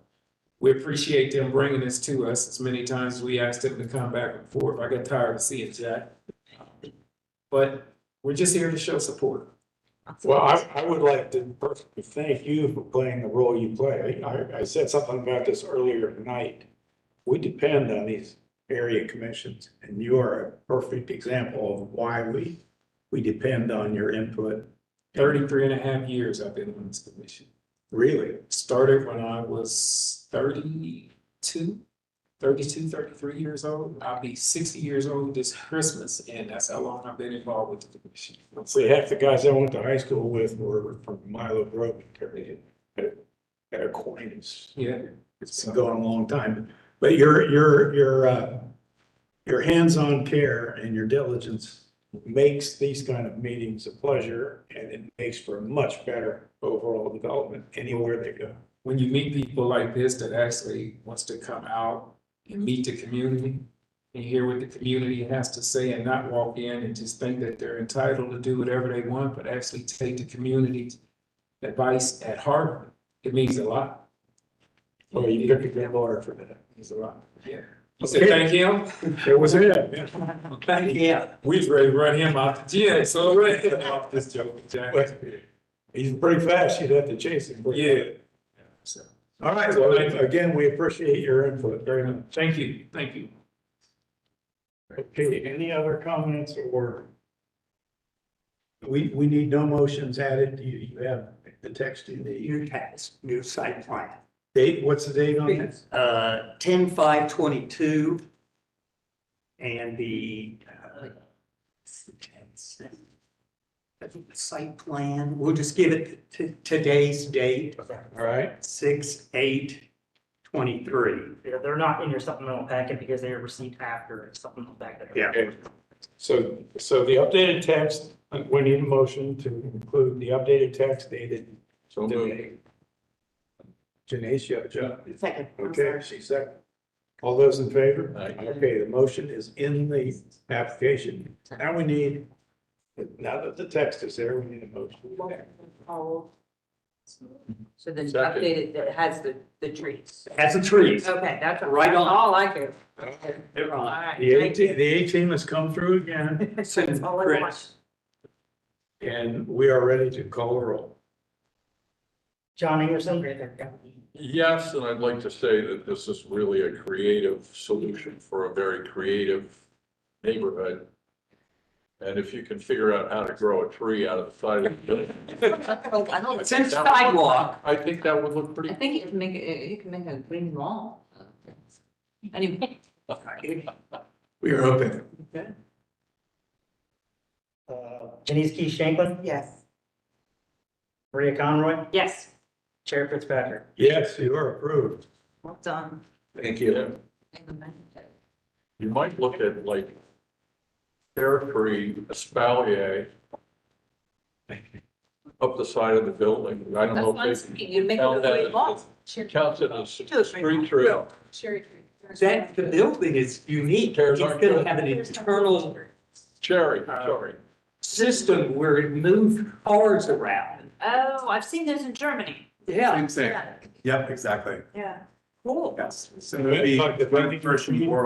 we appreciate them bringing this to us. As many times as we asked them to come back and forth. I got tired of seeing Jack. But we're just here to show support. Well, I would like to personally thank you for playing the role you play. I said something about this earlier tonight. We depend on these area commissions, and you are a perfect example of why we depend on your input. 33 and a half years I've been on this commission. Really? Started when I was 32, 33 years old. I'll be 60 years old this Christmas, and that's how long I've been involved with the commission. See, half the guys I went to high school with were from Milo Grove area, at Aquinas. Yeah. It's been going a long time, but your hands-on care and your diligence makes these kind of meetings a pleasure, and it makes for a much better overall development anywhere they go. When you meet people like this that actually wants to come out and meet the community and hear what the community has to say, and not walk in and just think that they're entitled to do whatever they want, but actually take the community's advice at heart, it means a lot. Well, you picked a good lawyer for that. It means a lot, yeah. You said thank him? It was it. Thank you. We was ready to run him off the gym, so ready off this joke, Jack. He's pretty fast, you'd have to chase him. Yeah. So, all right, well, again, we appreciate your input very much. Thank you, thank you. Okay, any other comments, or? We need no motions added, you have the text you need. New tax, new site plan. Date, what's the date on this? 10/5/22. And the site plan, we'll just give it to today's date. All right. 6/8/23. Yeah, they're not in your supplemental packet because they were received after supplemental packet. Yeah. Okay. So the updated text, we need a motion to include the updated text dated today. Janice, you have a job? Second. Okay, she's second. All those in favor? Okay, the motion is in the application. Now we need, now that the text is there, we need a motion. So then Second. updated, that has the trees. Has the trees. Okay, that's Right on. all I care. They're All on. right. The A-team has come through again, That's all I want. Chris. and we are ready to call a roll. John Anderson. Yes, and I'd like to say that this is really a creative solution for a very creative neighborhood. And if you can figure out how to grow a tree out of the side of the building. I know It's in sidewalk. I think that would look pretty. I think you can make a green wall. Anyway. We are open. Okay. Janice Keith Shanklin, Yes. Maria Conroy, Yes, Chair Fitzpatrick. Yes, you are approved. well done. Thank you. You might look at like pear tree, espalier up the side of the building. I don't know That's if fine. they You make it a count that green as- wall. counts it as a street tree. Cherry tree. that the building is unique. Chairs It's aren't gonna good. have an internal Cherry, sorry. system where it moves cars around. Oh, I've seen this in Germany. Yeah. Same thing. Yep, exactly. Yeah. Cool. Yes. So it would be, Like the vending first and machine. foremost,